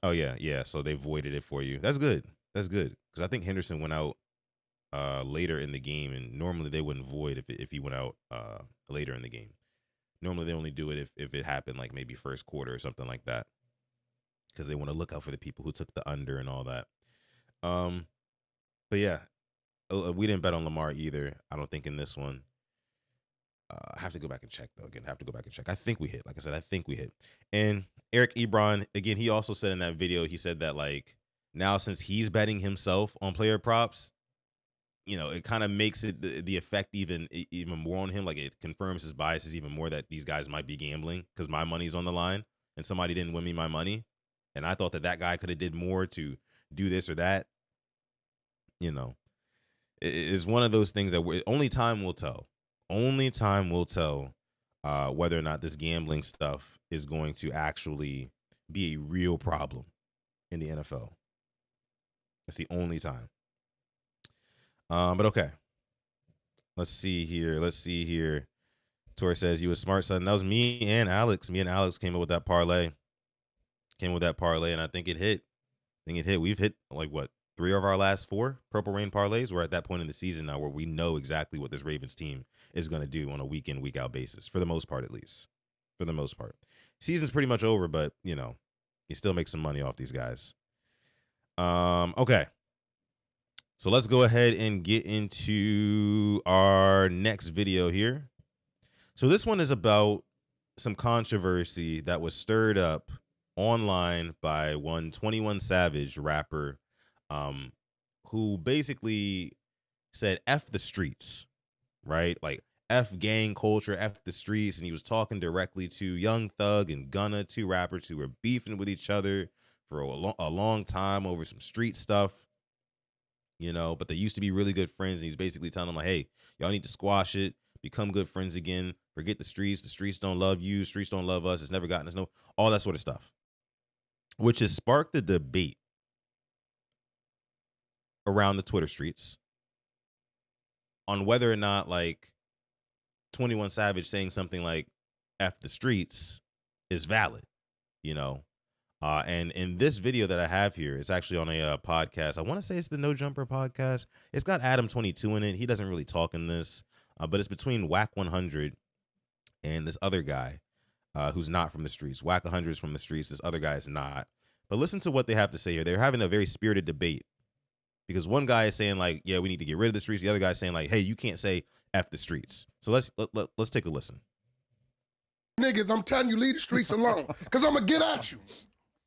A: Oh, yeah. So they voided it for you. That's good. That's good. Because I think Henderson went out later in the game, and normally they wouldn't void if he went out later in the game. Normally they only do it if it happened like maybe first quarter or something like that, because they want to look out for the people who took the under and all that. But yeah, we didn't bet on Lamar either, I don't think, in this one. I have to go back and check, though. Again, I have to go back and check. I think we hit. Like I said, I think we hit. And Eric Ebron, again, he also said in that video, he said that, like, now since he's betting himself on player props, you know, it kind of makes it the effect even more on him. Like, it confirms his biases even more that these guys might be gambling because my money's on the line and somebody didn't win me my money. And I thought that guy could have did more to do this or that. You know, it is one of those things that only time will tell. Only time will tell whether or not this gambling stuff is going to actually be a real problem in the NFL. That's the only time. But okay. Let's see here. Tori says, you was smart, son. That was me and Alex. Me and Alex came up with that parlay. And I think it hit. We've hit, like, what, 3 of our last 4 Purple Rain parlays. We're at that point in the season now where we know exactly what this Ravens team is going to do on a week in, week out basis, for the most part, at least. For the most part. Season's pretty much over, but, you know, you still make some money off these guys. Okay. So let's go ahead and get into our next video here. So this one is about some controversy that was stirred up online by one 21 Savage rapper, who basically said F the streets, right? Like F gang culture, F the streets. And he was talking directly to Young Thug and Gunna, 2 rappers who were beefing with each other for a long time over some street stuff, you know, but they used to be really good friends. And he's basically telling them, like, hey, y'all need to squash it, become good friends again, forget the streets. The streets don't love you. Streets don't love us. It's never gotten us all that sort of stuff, which has sparked the debate around the Twitter streets on whether or not, like, 21 Savage saying something like F the streets is valid, you know. And in this video that I have here, it's actually on a podcast. I want to say it's the No Jumper podcast. It's got Adam 22 in it. He doesn't really talk in this, but it's between Whack 100 and this other guy who's not from the streets. Whack 100 is from the streets. This other guy is not. But listen to what they have to say here. They're having a very spirited debate, because one guy is saying, like, yeah, we need to get rid of the streets. The other guy is saying, like, hey, you can't say F the streets. So let's take a listen.
J: Niggas, I'm telling you, leave the streets alone, because I'm going to get at you.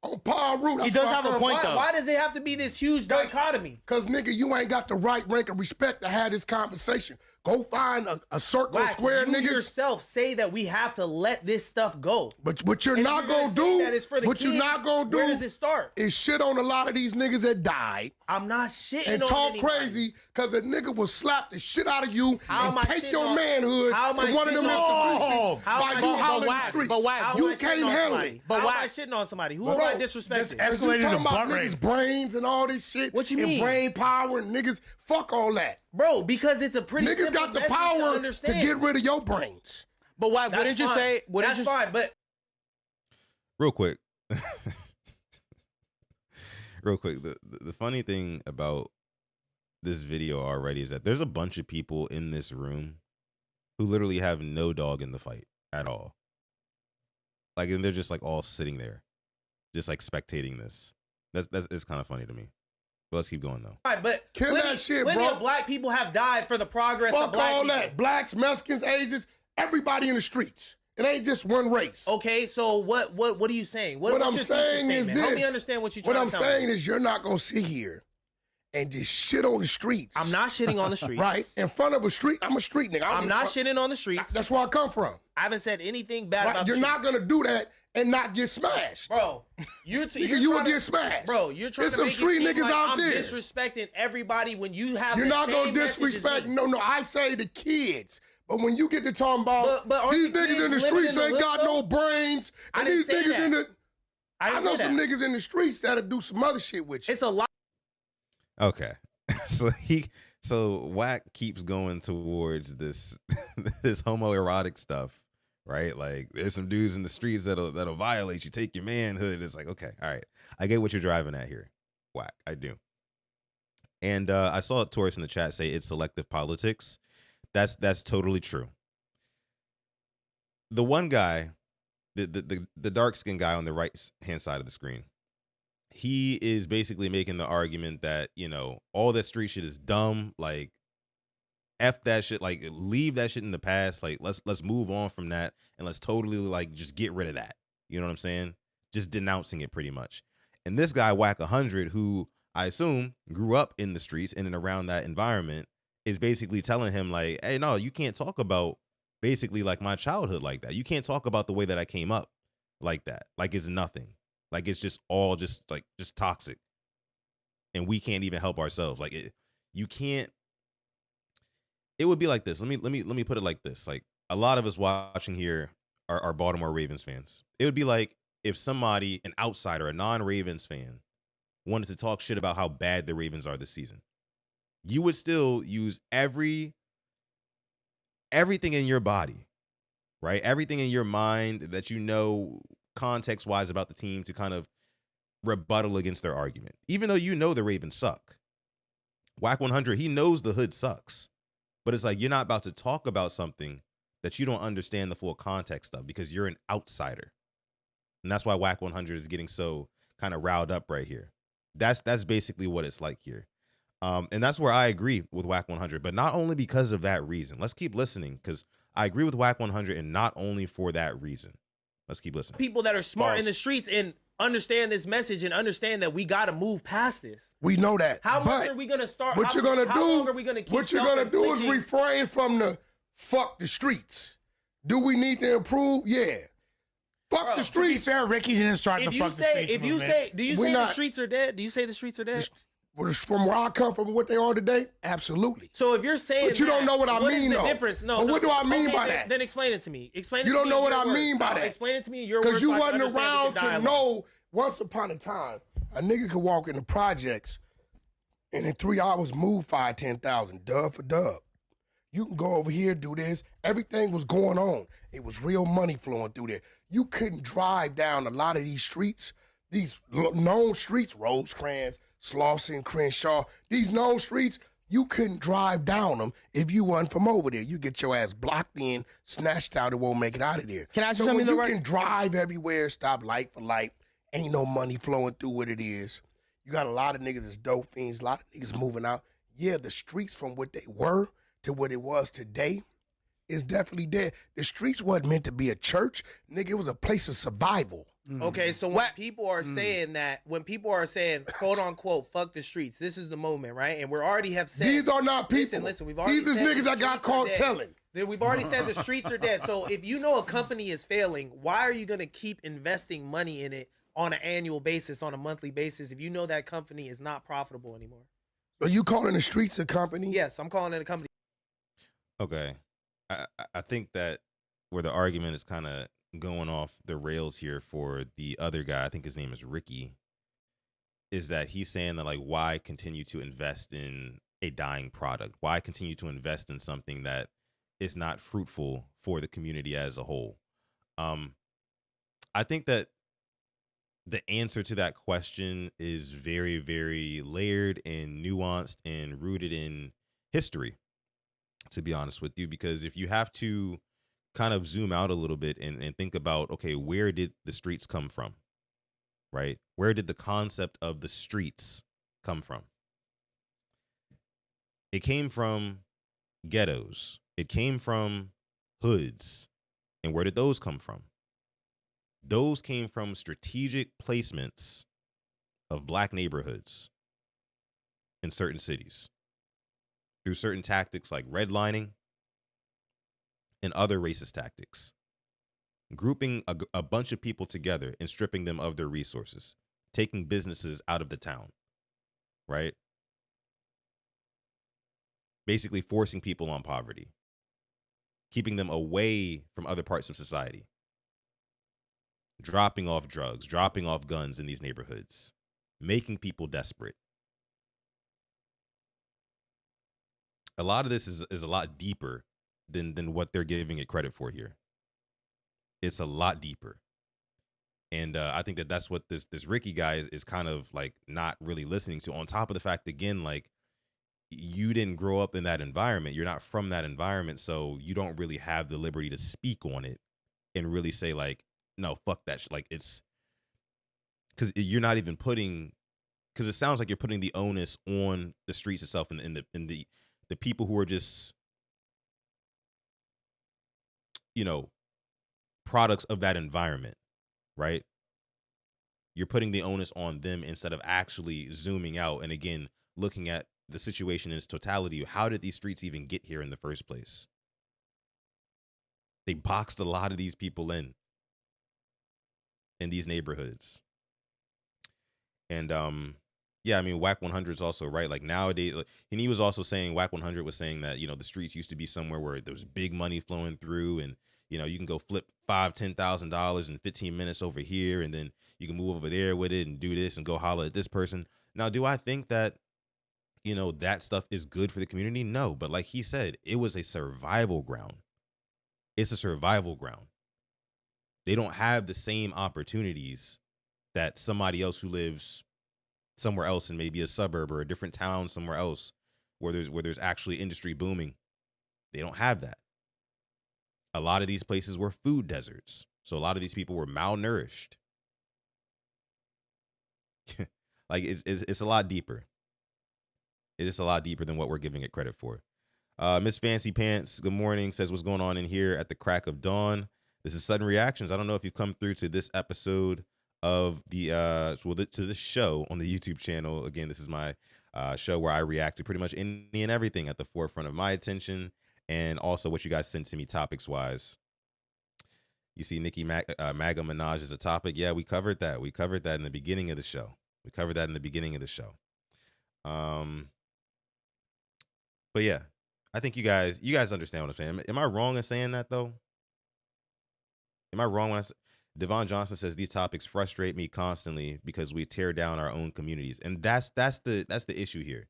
J: On Paul Root.
K: He does have a point, though. Why does it have to be this huge dichotomy?
J: Because, nigga, you ain't got the right rank of respect to have this conversation. Go find a circle of square
K: you
J: niggas.
K: You yourself say that we have to let this stuff go.
J: But what you're not going to do,
K: you're not gonna do, where does it start?
J: Is shit on a lot of these niggas that died.
K: I'm not shitting
J: and
K: on
J: talk
K: anybody.
J: Crazy because a nigga will slap the shit out of you
K: and
J: take your manhood and one of them institutions while you holler in the streets.
K: But whack,
J: you can't handle it.
K: But why shitting on somebody? Who am I disrespecting?
J: You talking about niggas' brains and all this shit.
K: What you mean?
J: And brain power and niggas. Fuck all that.
K: Bro, because it's a pretty
J: niggas got the power to get rid of your brains.
K: But why wouldn't you say? That's fine, but
A: real quick. Real quick, the funny thing about this video already is that there's a bunch of people in this room who literally have no dog in the fight at all. Like, and they're just like all sitting there, just like spectating this. That's it's kind of funny to me. But let's keep going though.
K: Right, but
J: Kill that shit,
K: plenty
J: bro.
K: of black people have died for the progress of
J: Fuck
K: black
J: all
K: people.
J: that. Blacks, Mexicans, Asians, everybody in the streets. It ain't just one race.
K: Okay, so what are you saying?
J: What I'm saying is this.
K: Help me understand what you're
J: What
K: trying
J: I'm
K: to tell
J: saying
K: me.
J: is you're not going to sit here and just shit on the streets.
K: I'm not shitting on the streets.
J: Right? In front of a street. I'm a street nigga.
K: I'm not shitting on the streets.
J: That's where I come from.
K: I haven't said anything bad
J: Right?
K: about
J: You're
K: the
J: not going to do that and not get smashed.
K: Bro, you
J: will get smashed.
K: Bro, you're trying
J: There's
K: to
J: some
K: make
J: street
K: it seem
J: niggas
K: like
J: out
K: I'm
J: there.
K: disrespecting everybody when you have
J: You're
K: the
J: not
K: same
J: going to
K: message as
J: disrespect.
K: me.
J: No, I say the kids. But when you get to talking about
K: But aren't
J: these
K: the
J: niggas
K: kids
J: in the
K: living
J: streets
K: in the
J: ain't got
K: hood,
J: no
K: though?
J: brains,
K: I
J: and
K: didn't
J: these
K: say
J: niggas
K: that.
J: in the,
K: I
J: I
K: didn't
J: know
K: say
J: some
K: that.
J: niggas in the streets that'll do some other shit with you.
K: It's a lot.
A: Okay. So Wack keeps going towards this this homoerotic stuff, right? Like there's some dudes in the streets that'll violate you, take your manhood. It's like, okay, all right. I get what you're driving at here. Wack, I do. And I saw Taurus in the chat say it's selective politics. That's totally true. The one guy, the dark-skinned guy on the right hand side of the screen, he is basically making the argument that, you know, all that street shit is dumb. Like, F that shit. Like, leave that shit in the past. Like, let's move on from that and let's totally like just get rid of that. You know what I'm saying? Just denouncing it pretty much. And this guy Whack 100, who I assume grew up in the streets in and around that environment, is basically telling him like, hey, no, you can't talk about basically like my childhood like that. You can't talk about the way that I came up like that. Like it's nothing. Like it's just all just toxic. And we can't even help ourselves. Like you can't. It would be like this. Let me put it like this. Like a lot of us watching here are Baltimore Ravens fans. It would be like if somebody, an outsider, a non-Ravens fan, wanted to talk shit about how bad the Ravens are this season. You would still use everything in your body, right? Everything in your mind that you know context-wise about the team to kind of rebuttal against their argument. Even though you know the Ravens suck. Whack 100, he knows the hood sucks. But it's like you're not about to talk about something that you don't understand the full context of because you're an outsider. And that's why Whack 100 is getting so kind of riled up right here. That's basically what it's like here. And that's where I agree with Whack 100, but not only because of that reason. Let's keep listening because I agree with Whack 100 and not only for that reason. Let's keep listening.
K: People that are smart in the streets and understand this message and understand that we got to move past this.
J: We know that.
K: How much
J: But
K: are we going to start?
J: What you're gonna
K: how long
J: do?
K: are we gonna keep
J: What you're gonna do is
K: self-inflicting-
J: refrain from the fuck the streets. Do we need to improve? Yeah. Fuck the streets.
L: To be fair, Ricky didn't start
K: If
L: the
K: you
L: fuck the
K: say,
L: streets
K: if you
L: movement.
K: say, do you
J: We're
K: say the
J: not-
K: streets are dead? Do you say the streets are dead?
J: From where I come from and what they are today, absolutely.
K: So if you're saying,
J: But you don't know what I
K: is
J: mean,
K: the
J: though.
K: difference? No.
J: But
K: no.
J: what do I mean
K: Okay,
J: by
K: then,
J: that?
K: Then explain it to me. Explain it.
J: You
K: to
J: don't
K: me
J: know
K: in
J: what
K: your
J: I
K: words.
J: mean by
K: No,
J: that.
K: Explain it to me in your words.
J: Because you
K: so I can
J: wasn't
K: understand
J: around
K: the
J: to
K: dialogue.
J: know once upon a time a nigga could walk in the projects and in 3 hours move 5,000-10,000 dub for dub. You can go over here, do this. Everything was going on. It was real money flowing through there. You couldn't drive down a lot of these streets, these known streets, Rosecrans, Slauson, Crenshaw, these known streets, you couldn't drive down them if you wasn't from over there. You get your ass blocked in, snatched out, and won't make it out of there.
L: Can I ask you
J: so
L: something
J: when
L: though,
J: you
L: right?
J: can drive everywhere, stop light for light, ain't no money flowing through what it is. You got a lot of niggas that's dope fiends, a lot of niggas moving out. Yeah, the streets from what they were to what it was today is definitely dead. The streets wasn't meant to be a church. Nigga, it was a place of survival.
K: Okay, so when people are saying that, when people are saying, quote unquote, fuck the streets, this is the moment, right? And we already have said
J: These are not people.
K: Listen, we've already
J: These is
K: said
J: niggas
K: the
J: that got
K: streets are
J: caught
K: dead.
J: telling.
K: We've already said the streets are dead. So if you know a company is failing, why are you going to keep investing money in it on an annual basis, on a monthly basis, if you know that company is not profitable anymore?
J: Are you calling the streets a company?
K: Yes, I'm calling it a company.
A: Okay. I think that where the argument is kind of going off the rails here for the other guy, I think his name is Ricky, is that he's saying that, like, why continue to invest in a dying product? Why continue to invest in something that is not fruitful for the community as a whole? I think that the answer to that question is very, very layered and nuanced and rooted in history, to be honest with you. Because if you have to kind of zoom out a little bit and think about, okay, where did the streets come from, right? Where did the concept of the streets come from? It came from ghettos. It came from hoods. And where did those come from? Those came from strategic placements of black neighborhoods in certain cities through certain tactics like redlining and other racist tactics, grouping a bunch of people together and stripping them of their resources, taking businesses out of the town, right? Basically forcing people on poverty, keeping them away from other parts of society, dropping off drugs, dropping off guns in these neighborhoods, making people desperate. A lot of this is a lot deeper than what they're giving it credit for here. It's a lot deeper. And I think that's what this Ricky guy is kind of like not really listening to. On top of the fact, again, like, you didn't grow up in that environment. You're not from that environment. So you don't really have the liberty to speak on it and really say like, no, fuck that shit. Like, it's because you're not even putting, because it sounds like you're putting the onus on the streets itself and the people who are just, you know, products of that environment, right? You're putting the onus on them instead of actually zooming out and, again, looking at the situation in its totality. How did these streets even get here in the first place? They boxed a lot of these people in these neighborhoods. And yeah, I mean, Whack 100 is also right. Like, nowadays, and he was also saying, Whack 100 was saying that, you know, the streets used to be somewhere where there was big money flowing through, and, you know, you can go flip $5,000-$10,000 in 15 minutes over here, and then you can move over there with it and do this and go holler at this person. Now, do I think that, you know, that stuff is good for the community? No, but like he said, it was a survival ground. It's a survival ground. They don't have the same opportunities that somebody else who lives somewhere else in maybe a suburb or a different town somewhere else where there's actually industry booming. They don't have that. A lot of these places were food deserts. So a lot of these people were malnourished. Like, it's a lot deeper. It is a lot deeper than what we're giving it credit for. Miss Fancy Pants, good morning, says, what's going on in here at the crack of dawn? This is Sudden Reactions. I don't know if you've come through to this episode of the to this show on the YouTube channel. Again, this is my show where I react to pretty much any and everything at the forefront of my attention, and also what you guys send to me topics wise. You see Nicki MAGA Minaj as a topic. Yeah, we covered that. We covered that in the beginning of the show. But yeah, I think you guys understand what I'm saying. Am I wrong in saying that though? Am I wrong when I say Devon Johnson says these topics frustrate me constantly because we tear down our own communities, and that's the issue here.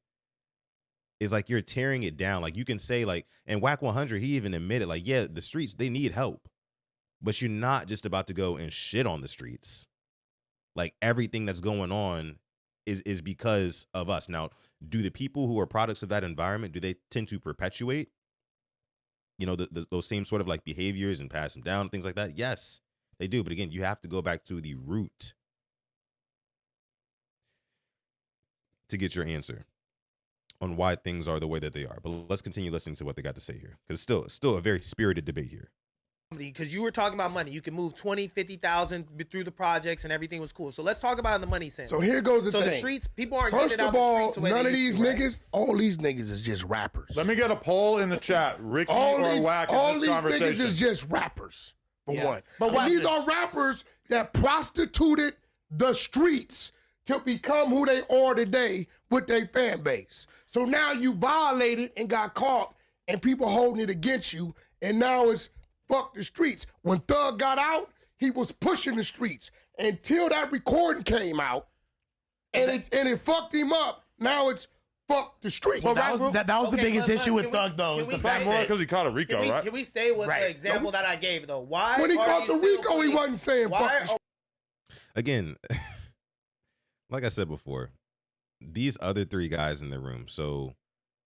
A: Is like, you're tearing it down. Like, you can say, like, and Whack 100, he even admitted, like, yeah, the streets, they need help, but you're not just about to go and shit on the streets. Like, everything that's going on is because of us. Now, do the people who are products of that environment, do they tend to perpetuate, you know, those same sort of like behaviors and pass them down, things like that? Yes, they do. But again, you have to go back to the root to get your answer on why things are the way that they are. But let's continue listening to what they got to say here, because it's still a very spirited debate here.
K: Because you were talking about money. You can move 20, 50,000 through the projects and everything was cool. So let's talk about the money sense.
J: So here goes the thing.
K: So the streets, people aren't
J: First
K: getting
J: of
K: out
J: all,
K: the streets the way
J: none
K: they
J: of these
K: used to, right?
J: niggas, all these niggas is just rappers.
L: Let me get a poll in the chat. Ricky or Whack in this conversation.
J: All these niggas is just rappers, for one.
K: But
J: And these are rappers that prostituted the streets to become who they are today with their fan base. So now you violated and got caught, and people holding it against you, and now it's fuck the streets. When Thug got out, he was pushing the streets until that recording came out, and it fucked him up. Now it's fuck the streets.
M: Well, that was the biggest issue with Thug, though.
L: It's the fact more because he caught a Rico, right?
K: Can we stay with the example that I gave, though? Why?
J: When he caught the Rico, he wasn't saying fuck the streets.
A: again, like I said before, these other three guys in the room. So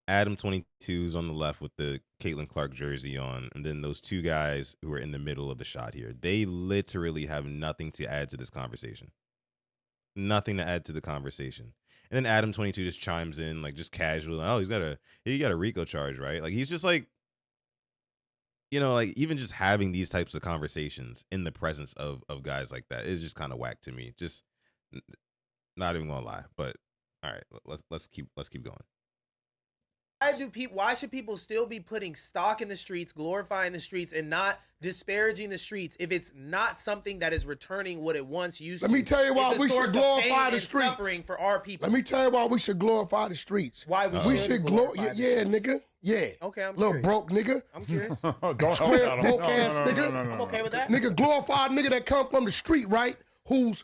A: Adam 22 is on the left with the Caitlin Clark jersey on, and then those two guys who are in the middle of the shot here. They literally have nothing to add to this conversation. Nothing to add to the conversation. And then Adam 22 just chimes in like just casually, oh, he got a RICO charge, right? Like he's just like, like even just having these types of conversations in the presence of guys like that is just kind of whack to me. Just not even gonna lie. But all right, let's keep going.
K: Why should people still be putting stock in the streets, glorifying the streets, and not disparaging the streets if it's not something that is returning what it once used to?
J: Let me tell you why we should glorify the streets.
K: Suffering for our people.
J: Let me tell you why we should glorify the streets.
K: Why we should glorify
J: yeah, nigga. Yeah.
K: Okay, I'm
J: little
K: curious.
J: Broke nigga.
K: I'm curious.
J: Square broke ass nigga.
K: I'm okay with that.
J: Nigga, glorified nigga that come from the street, right? Who's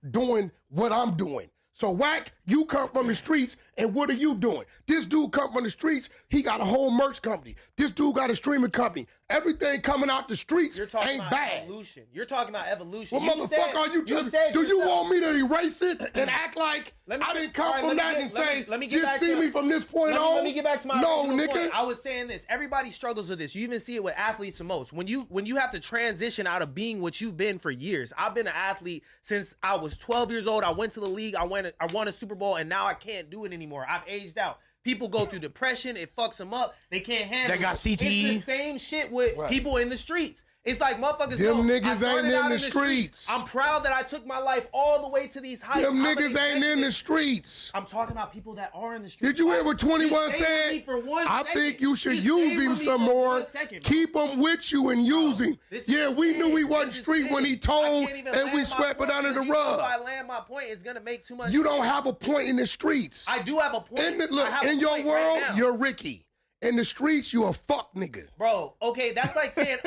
J: doing what I'm doing. So Whack, you come from the streets, and what are you doing? This dude come from the streets, he got a whole merch company. This dude got a streaming company. Everything coming out the streets
K: You're talking
J: ain't
K: about
J: bad.
K: Evolution. You're talking about evolution.
J: Well, motherfucker, are you just, do you want me to erase it and act like I didn't come from that and say, just see me from this point on?
K: Let me get back to my
J: no,
K: original
J: nigga.
K: point. I was saying this. Everybody struggles with this. You even see it with athletes the most. When you have to transition out of being what you've been for years. I've been an athlete since I was 12 years old. I went to the league. I won a Super Bowl, and now I can't do it anymore. I've aged out. People go through depression. It fucks them up. They can't handle it.
M: They got CTE.
K: It's the same shit with people in the streets. It's like motherfuckers.
J: Them
K: know,
J: niggas ain't in the streets.
K: I'm proud that I took my life all the way to these heights.
J: Them niggas ain't in the streets.
K: I'm talking about people that are in the streets.
J: Did you hear what 21 said? I think you should use him some more. Keep him with you and use him. Yeah, we knew he wasn't street when he told, and we swept it under the rug.
K: If I land my point, it's gonna make too much.
J: You don't have a point in the streets.
K: I do have a point.
J: In your world, you're Ricky. In the streets, you a fuck nigga.
K: Bro, okay, that's like saying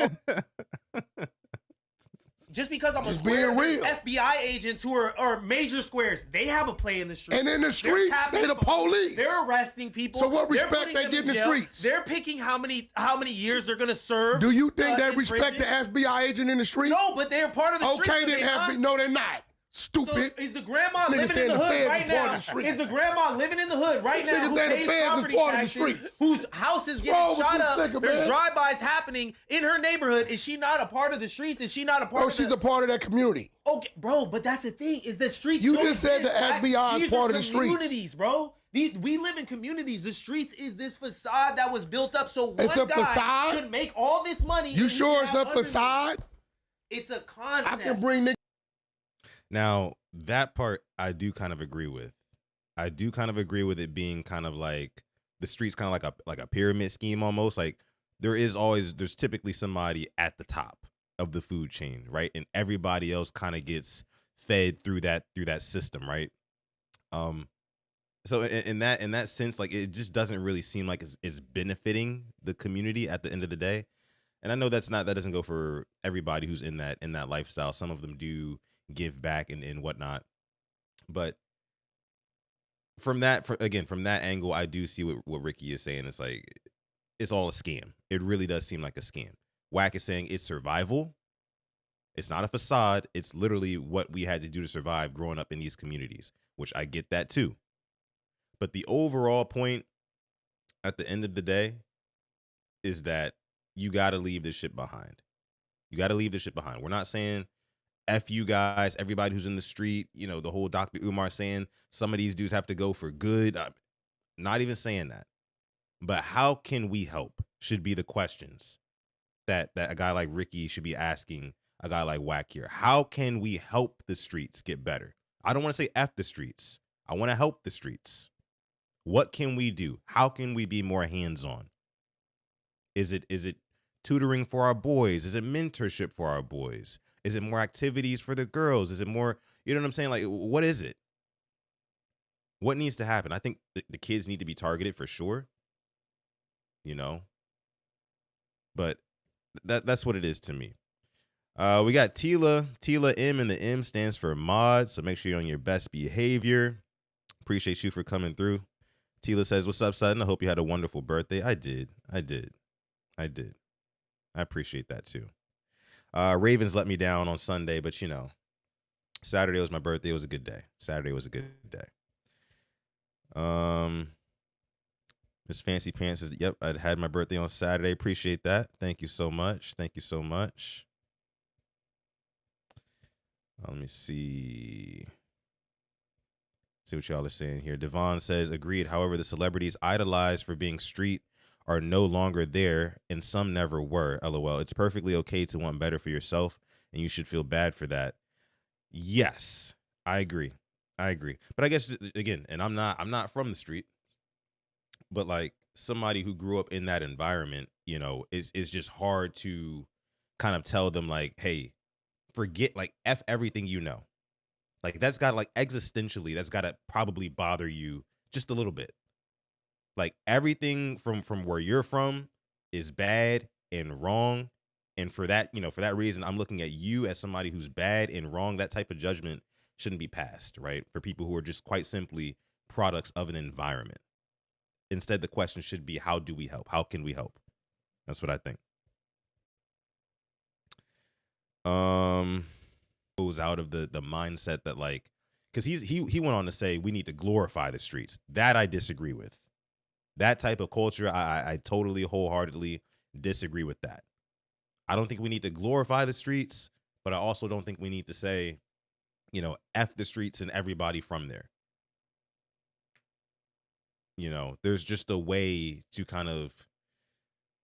K: just because I'm a square,
J: real.
K: FBI agents who are major squares, they have a play in the streets.
J: And in the streets, they the police.
K: They're arresting people.
J: So what respect they get in the streets?
K: They're picking how many years they're gonna serve.
J: Do you think they respect the FBI agent in the streets?
K: No, but they're part of the streets.
J: Okay, then no, they're not. Stupid.
K: So is the grandma living in the hood right now? Is the grandma living in the hood right now? Who pays property taxes? Whose house is getting shot up? There's drive-bys happening in her neighborhood. Is she not a part of the streets? Is she not a part?
J: She's a part of that community.
K: Okay, bro, but that's the thing. Is the streets?
J: You just said the FBI is part of the streets.
K: Communities, bro. We live in communities. The streets is this facade that was built up so one guy could make all this money.
J: You sure it's a facade?
K: It's a concept.
J: I can bring niggas.
A: Now, that part I do kind of agree with. I do kind of agree with it being kind of like the streets kind of like a pyramid scheme almost. Like there's typically somebody at the top of the food chain, right? And everybody else kind of gets fed through that system, right? So in that sense, like it just doesn't really seem like it's benefiting the community at the end of the day. And I know that doesn't go for everybody who's in that lifestyle. Some of them do give back and whatnot, but from that angle, I do see what Ricky is saying. It's like it's all a scam. It really does seem like a scam. Wack is saying it's survival. It's not a facade. It's literally what we had to do to survive growing up in these communities, which I get that too. But the overall point at the end of the day is that you got to leave this shit behind. You got to leave this shit behind. We're not saying F you guys, everybody who's in the street, the whole Dr. Umar saying some of these dudes have to go for good. I'm not even saying that. But how can we help should be the questions that a guy like Ricky should be asking a guy like Wack here. How can we help the streets get better? I don't want to say F the streets. I want to help the streets. What can we do? How can we be more hands-on? Is it tutoring for our boys? Is it mentorship for our boys? Is it more activities for the girls? Is it more, you know what I'm saying? Like, what is it? What needs to happen? I think the kids need to be targeted for sure, but that's what it is to me. We got Tila M, and the M stands for mod. So make sure you're on your best behavior. Appreciate you for coming through. Tila says, what's up, Sutton? I hope you had a wonderful birthday. I did. I appreciate that too. Ravens let me down on Sunday, but Saturday was my birthday. It was a good day. Saturday was a good day. Miss Fancy Pants says, yep, I had my birthday on Saturday. Appreciate that. Thank you so much. Thank you so much. Let me see. See what y'all are saying here. Devon says, agreed. However, the celebrities idolized for being street are no longer there, and some never were. LOL. It's perfectly okay to want better for yourself, and you should feel bad for that. Yes, I agree. I agree. But I guess again, and I'm not from the street, but like somebody who grew up in that environment, you know, is just hard to kind of tell them like, hey, forget, like, F everything you know. Like that's got, like, existentially, that's got to probably bother you just a little bit. Like everything from where you're from is bad and wrong. And for that, you know, for that reason, I'm looking at you as somebody who's bad and wrong. That type of judgment shouldn't be passed, right? For people who are just quite simply products of an environment. Instead, the question should be, how do we help? How can we help? That's what I think. Goes out of the mindset that, like, because he went on to say we need to glorify the streets. That I disagree with. That type of culture, I totally wholeheartedly disagree with that. I don't think we need to glorify the streets, but I also don't think we need to say, you know, F the streets and everybody from there. You know, there's just a way to kind of,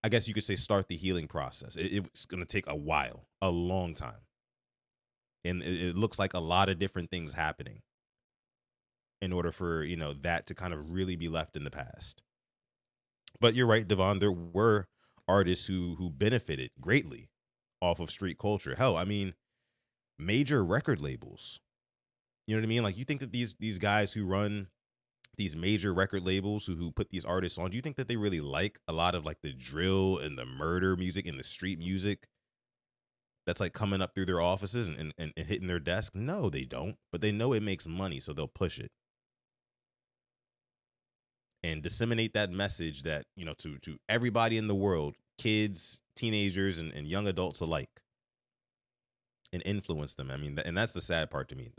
A: I guess you could say, start the healing process. It's going to take a while, a long time. And it looks like a lot of different things happening in order for, you know, that to kind of really be left in the past. But you're right, Devon, there were artists who benefited greatly off of street culture. Hell, I mean, major record labels. You know what I mean? Like, you think that these guys who run these major record labels who put these artists on, do you think that they really like a lot of like the drill and the murder music and the street music that's like coming up through their offices and hitting their desk? No, they don't. But they know it makes money, so they'll push it and disseminate that message that, you know, to everybody in the world, kids, teenagers, and young adults alike, and influence them. I mean, and that's the sad part to me.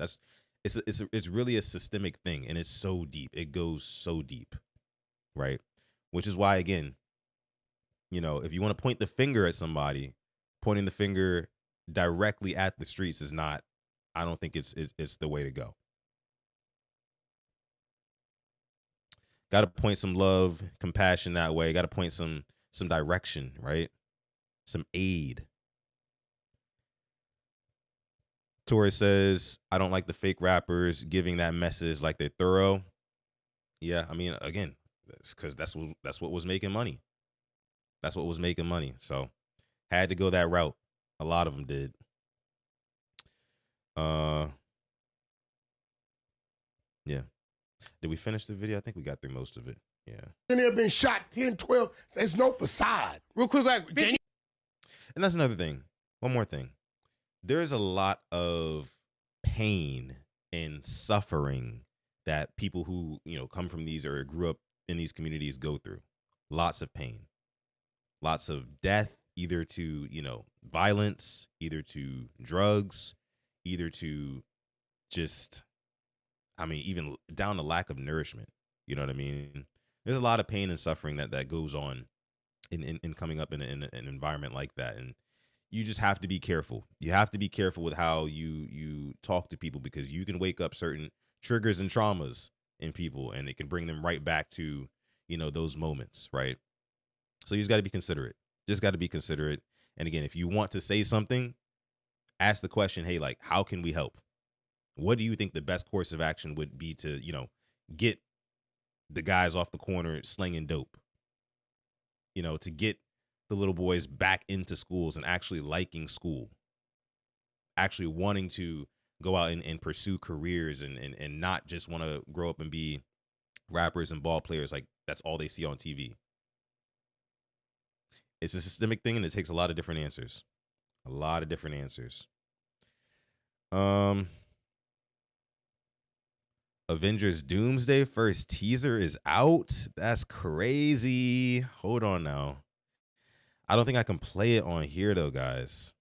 A: It's really a systemic thing, and it's so deep. It goes so deep, right? Which is why, again, you know, if you want to point the finger at somebody, pointing the finger directly at the streets is not, I don't think it's the way to go. Got to point some love, compassion that way. Got to point some direction, right? Some aid. Torres says, I don't like the fake rappers giving that message like they're thorough. Yeah, I mean, again, because that's what was making money. That's what was making money. So had to go that route. A lot of them did. Yeah. Did we finish the video? I think we got through most of it. Yeah.
J: And they've been shot 10, 12. There's no facade.
K: Real quick,
A: and that's another thing. One more thing. There's a lot of pain and suffering that people who, you know, come from these or grew up in these communities go through. Lots of pain. Lots of death, either to, you know, violence, either to drugs, either to just, I mean, even down to lack of nourishment. You know what I mean? There's a lot of pain and suffering that goes on in coming up in an environment like that. And you just have to be careful. You have to be careful with how you talk to people, because you can wake up certain triggers and traumas in people, and it can bring them right back to, you know, those moments, right? So you just got to be considerate. Just got to be considerate. And again, if you want to say something, ask the question, hey, like, how can we help? What do you think the best course of action would be to, you know, get the guys off the corner slinging dope? You know, to get the little boys back into schools and actually liking school, actually wanting to go out and pursue careers and not just want to grow up and be rappers and ball players like that's all they see on TV. It's a systemic thing, and it takes a lot of different answers. A lot of different answers. Avengers Doomsday first teaser is out. That's crazy. Hold on now. I don't think I can play it on here though, guys.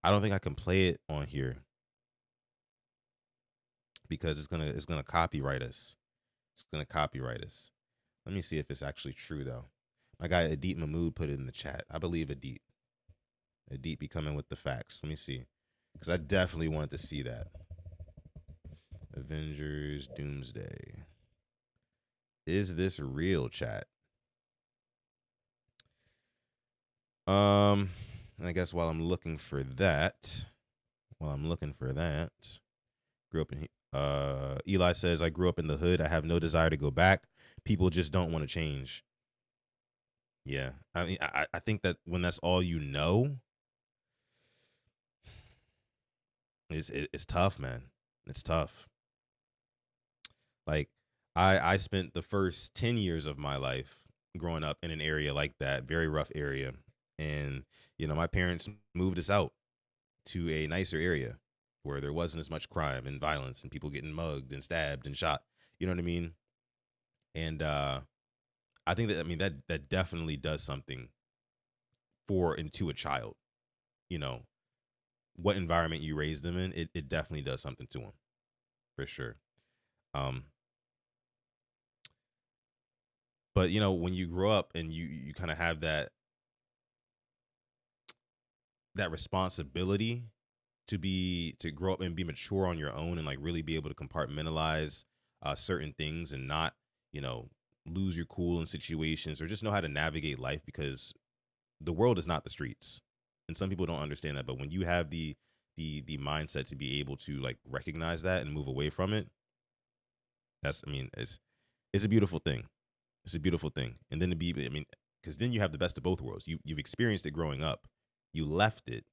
A: I don't think I can play it on here. because it's gonna copyright us. It's gonna copyright us. Let me see if it's actually true though. My guy Adit Mahmood put it in the chat. I believe Adit. Adit be coming with the facts. Let me see, because I definitely wanted to see that. Avengers Doomsday. Is this real, chat? I guess while I'm looking for that, grew up in Eli says, I grew up in the hood. I have no desire to go back. People just don't want to change. Yeah. I mean, I think that when that's all you know, it's tough, man. It's tough. Like, I spent the first 10 years of my life growing up in an area like that, very rough area. And, you know, my parents moved us out to a nicer area where there wasn't as much crime and violence and people getting mugged and stabbed and shot. You know what I mean? And I think that, I mean, that definitely does something to a child. You know, what environment you raise them in, it definitely does something to them, for sure. But you know, when you grow up and you kind of have that responsibility to grow up and be mature on your own and like really be able to compartmentalize certain things and not, you know, lose your cool in situations, or just know how to navigate life, because the world is not the streets. And some people don't understand that, but when you have the mindset to be able to like recognize that and move away from it, that's, I mean, it's a beautiful thing. It's a beautiful thing. And then to be, I mean, because then you have the best of both worlds. You've experienced it growing up. You left it.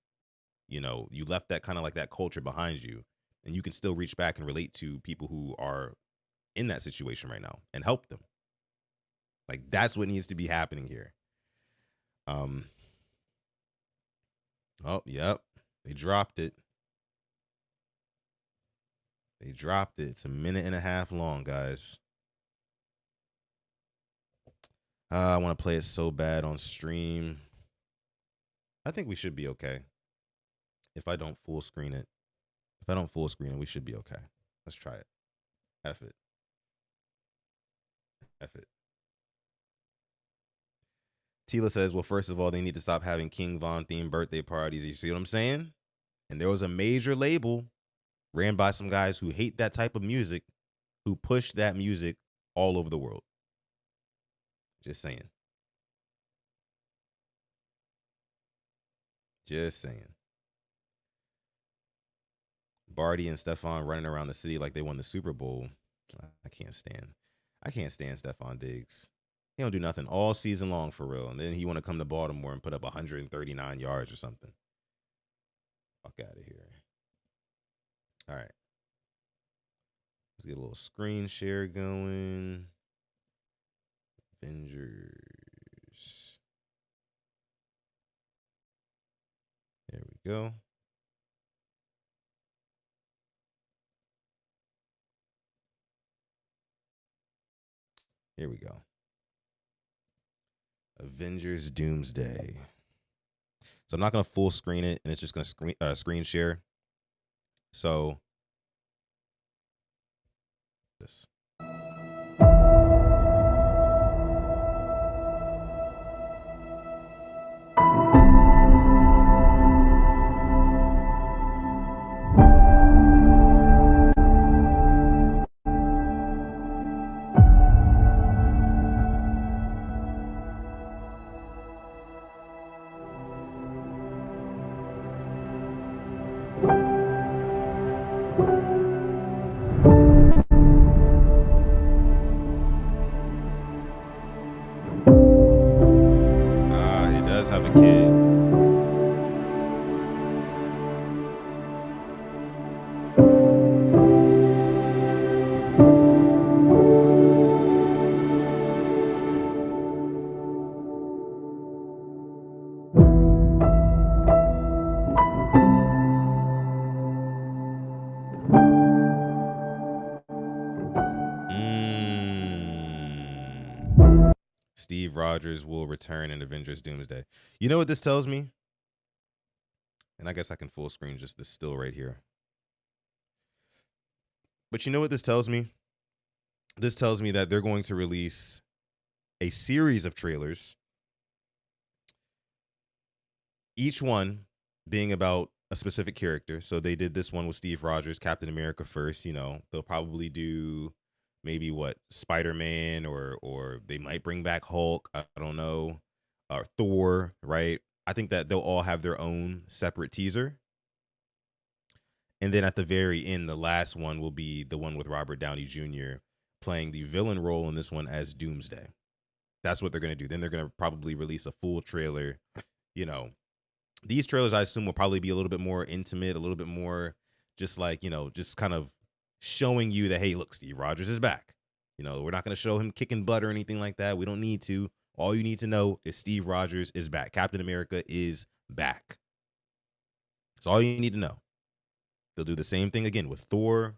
A: You know, you left that kind of like that culture behind you, and you can still reach back and relate to people who are in that situation right now and help them. Like, that's what needs to be happening here. Oh, yep. They dropped it. They dropped it. It's a minute and a half long, guys. I want to play it so bad on stream. I think we should be okay. If I don't full screen it. If I don't full screen it, we should be okay. Let's try it. F it. F it. Tila says, well, first of all, they need to stop having King Von themed birthday parties. You see what I'm saying? And there was a major label ran by some guys who hate that type of music, who push that music all over the world. Just saying. Just saying. Barty and Stefan running around the city like they won the Super Bowl. I can't stand Stefan Diggs. He don't do nothing all season long, for real. And then he want to come to Baltimore and put up 139 yards or something. Fuck out of here. All right. Let's get a little screen share going. Avengers. There we go. Here we go. Avengers Doomsday. So I'm not going to full screen it, and it's just going to screen share. So this. He does have a kid. Steve Rogers will return in Avengers Doomsday. You know what this tells me? And I guess I can full screen just this still right here. But you know what this tells me? This tells me that they're going to release a series of trailers, each one being about a specific character. So they did this one with Steve Rogers, Captain America first. You know, they'll probably do maybe what, Spider-Man, or they might bring back Hulk. I don't know, or Thor, right? I think that they'll all have their own separate teaser. And then at the very end, the last one will be the one with Robert Downey Jr. playing the villain role in this one as Doomsday. That's what they're going to do. Then they're going to probably release a full trailer. You know, these trailers, I assume, will probably be a little bit more intimate, a little bit more just like, you know, just kind of showing you that, hey, look, Steve Rogers is back. You know, we're not going to show him kicking butt or anything like that. We don't need to. All you need to know is Steve Rogers is back. Captain America is back. That's all you need to know. They'll do the same thing again with Thor.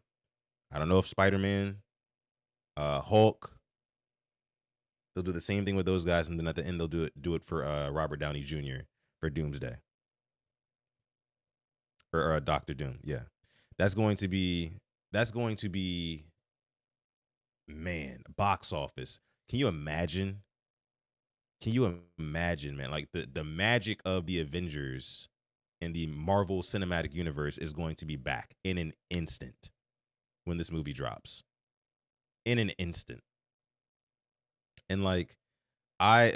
A: I don't know if Spider-Man, Hulk. They'll do the same thing with those guys, and then at the end they'll do it for Robert Downey Jr. for Doomsday or Doctor Doom. Yeah, that's going to be man, box office. Can you imagine? Can you imagine, man? Like the magic of the Avengers and the Marvel Cinematic Universe is going to be back in an instant when this movie drops. In an instant. And like, I'm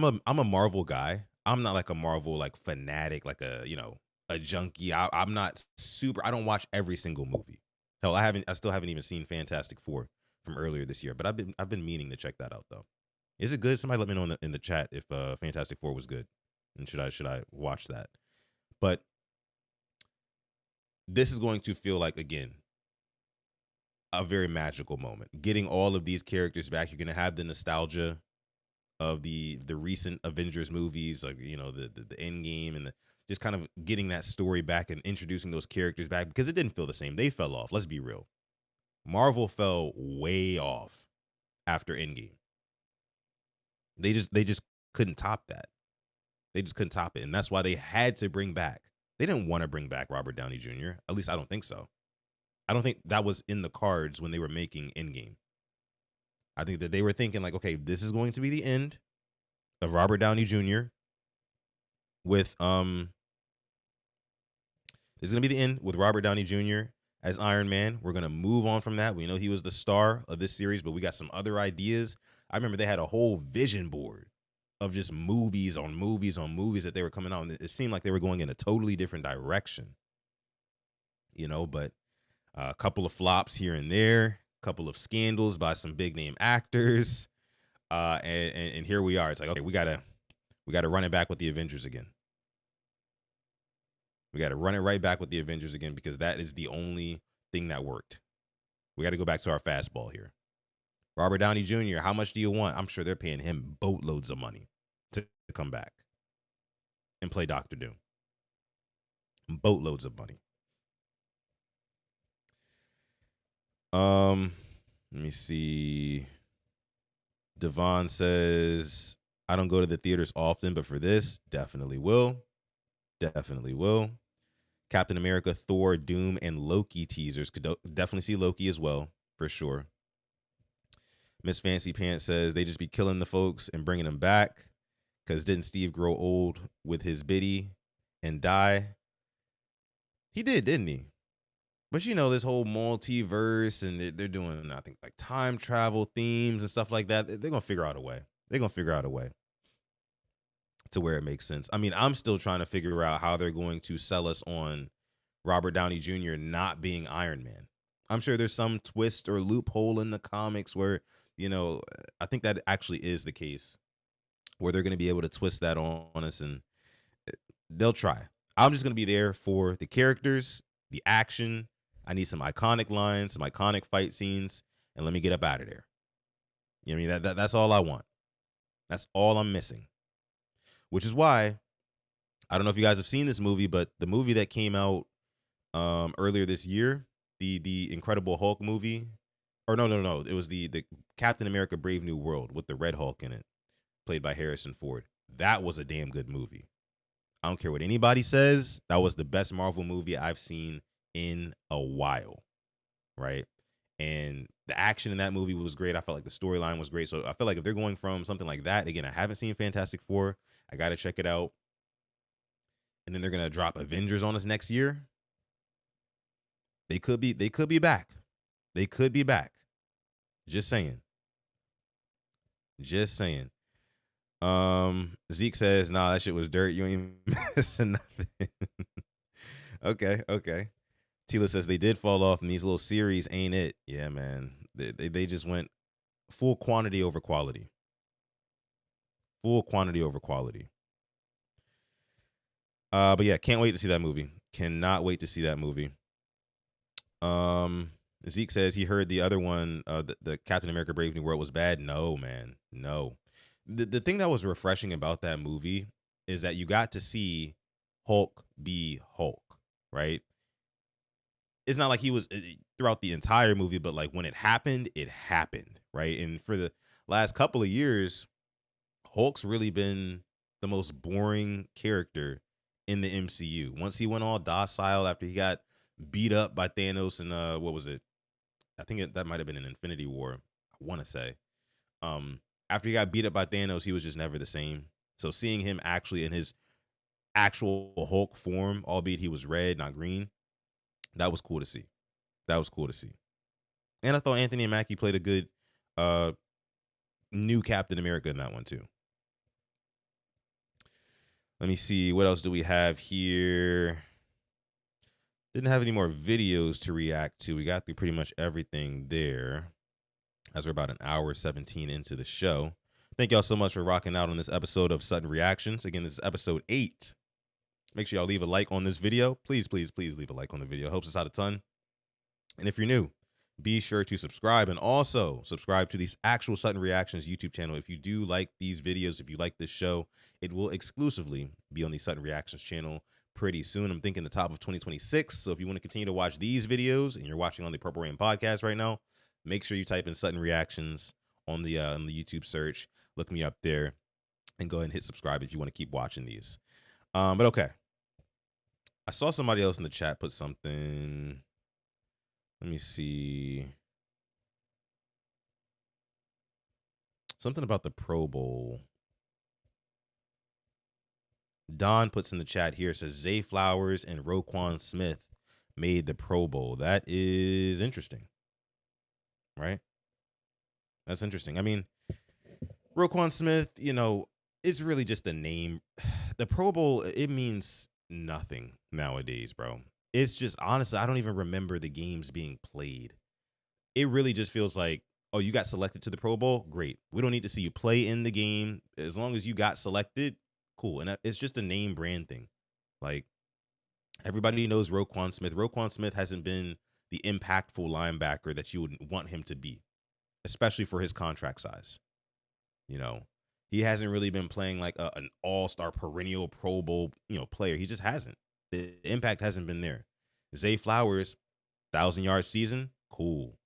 A: a Marvel guy. I'm not like a Marvel like fanatic, like a, you know, a junkie. I'm not super. I don't watch every single movie. Hell, I still haven't even seen Fantastic Four from earlier this year. But I've been meaning to check that out though. Is it good? Somebody let me know in the chat if Fantastic Four was good, and should I watch that? But this is going to feel like, again, a very magical moment. Getting all of these characters back, you're going to have the nostalgia of the recent Avengers movies, like, you know, the Endgame, and just kind of getting that story back and introducing those characters back, because it didn't feel the same. They fell off. Let's be real. Marvel fell way off after Endgame. They just couldn't top that. They just couldn't top it, and that's why they had to bring back. They didn't want to bring back Robert Downey Jr. At least I don't think so. I don't think that was in the cards when they were making Endgame. I think that they were thinking like, okay, this is going to be the end of Robert Downey Jr. with this is going to be the end with Robert Downey Jr. as Iron Man. We're going to move on from that. We know he was the star of this series, but we got some other ideas. I remember they had a whole vision board of just movies on movies on movies that they were coming out, and it seemed like they were going in a totally different direction. You know, but a couple of flops here and there, a couple of scandals by some big name actors, and here we are. It's like, okay, we gotta run it back with the Avengers again. We got to run it right back with the Avengers again, because that is the only thing that worked. We got to go back to our fastball here. Robert Downey Jr., how much do you want? I'm sure they're paying him boatloads of money to come back and play Doctor Doom. Boatloads of money. Let me see. Devon says, I don't go to the theaters often, but for this, definitely will. Definitely will. Captain America, Thor, Doom, and Loki teasers. Could definitely see Loki as well, for sure. Miss Fancy Pants says they just be killing the folks and bringing them back, because didn't Steve grow old with his biddy and die? He did, didn't he? But you know, this whole multiverse, and they're doing, I think, like time travel themes and stuff like that. They're going to figure out a way. They're going to figure out a way to where it makes sense. I mean, I'm still trying to figure out how they're going to sell us on Robert Downey Jr. not being Iron Man. I'm sure there's some twist or loophole in the comics where, you know, I think that actually is the case, where they're going to be able to twist that on us, and they'll try. I'm just going to be there for the characters, the action. I need some iconic lines, some iconic fight scenes, and let me get up out of there. You know what I mean? That's all I want. That's all I'm missing. Which is why, I don't know if you guys have seen this movie, but the movie that came out earlier this year, the Incredible Hulk movie, or no, it was the Captain America Brave New World with the Red Hulk in it, played by Harrison Ford. That was a damn good movie. I don't care what anybody says. That was the best Marvel movie I've seen in a while. right? And the action in that movie was great. I felt like the storyline was great. So I feel like if they're going from something like that, again, I haven't seen Fantastic Four. I got to check it out. And then they're going to drop Avengers on us next year. They could be back. They could be back. Just saying. Just saying. Zeke says, nah, that shit was dirt. You ain't missing nothing. Okay. Tila says they did fall off in these little series, ain't it? Yeah, man. They just went full quantity over quality. Full quantity over quality. But yeah, can't wait to see that movie. Cannot wait to see that movie. Zeke says he heard the other one, the Captain America Brave New World was bad. No, man. No. The thing that was refreshing about that movie is that you got to see Hulk be Hulk, right? It's not like he was throughout the entire movie, but like when it happened, right? And for the last couple of years, Hulk's really been the most boring character in the MCU. Once he went all docile after he got beat up by Thanos and what was it? I think that might have been an Infinity War, I want to say. After he got beat up by Thanos, he was just never the same. So seeing him actually in his actual Hulk form, albeit he was red, not green, that was cool to see. And I thought Anthony Mackie played a good new Captain America in that one too. Let me see. What else do we have here? Didn't have any more videos to react to. We got through pretty much everything there, as we're about an hour 17 into the show. Thank y'all so much for rocking out on this episode of Sutton Reactions. Again, this is episode 8. Make sure y'all leave a like on this video. Please leave a like on the video. It helps us out a ton. And if you're new, be sure to subscribe, and also subscribe to the actual Sutton Reactions YouTube channel. If you do like these videos, if you like this show, it will exclusively be on the Sutton Reactions channel pretty soon. I'm thinking the top of 2026. So if you want to continue to watch these videos and you're watching on the Purple Rain podcast right now, make sure you type in Sutton Reactions on the YouTube search. Look me up there and go ahead and hit subscribe if you want to keep watching these. But okay. I saw somebody else in the chat put something. Let me see. Something about the Pro Bowl. Don puts in the chat here, says Zay Flowers and Roquan Smith made the Pro Bowl. That is interesting. Right? That's interesting. I mean, Roquan Smith, it's really just a name. The Pro Bowl, it means nothing nowadays, bro. It's just, honestly, I don't even remember the games being played. It really just feels like, oh, you got selected to the Pro Bowl? Great. We don't need to see you play in the game. As long as you got selected, cool. And it's just a name brand thing. Like, everybody knows Roquan Smith. Roquan Smith hasn't been the impactful linebacker that you would want him to be, especially for his contract size. He hasn't really been playing like an all-star perennial Pro Bowl, player. He just hasn't. The impact hasn't been there. Zay Flowers, 1,000-yard season, cool.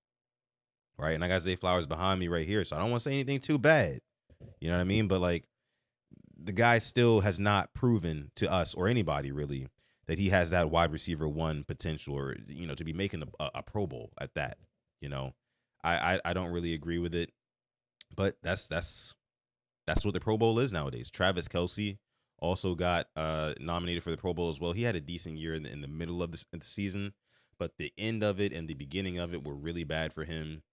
A: Right? And I got Zay Flowers behind me right here, so I don't want to say anything too bad. You know what I mean? But like, the guy still has not proven to us or anybody really that he has that wide receiver one potential, or to be making a Pro Bowl at that. I don't really agree with it, but that's what the Pro Bowl is nowadays. Travis Kelce also got nominated for the Pro Bowl as well. He had a decent year in the middle of the season, but the end of it and the beginning of it were really bad for him.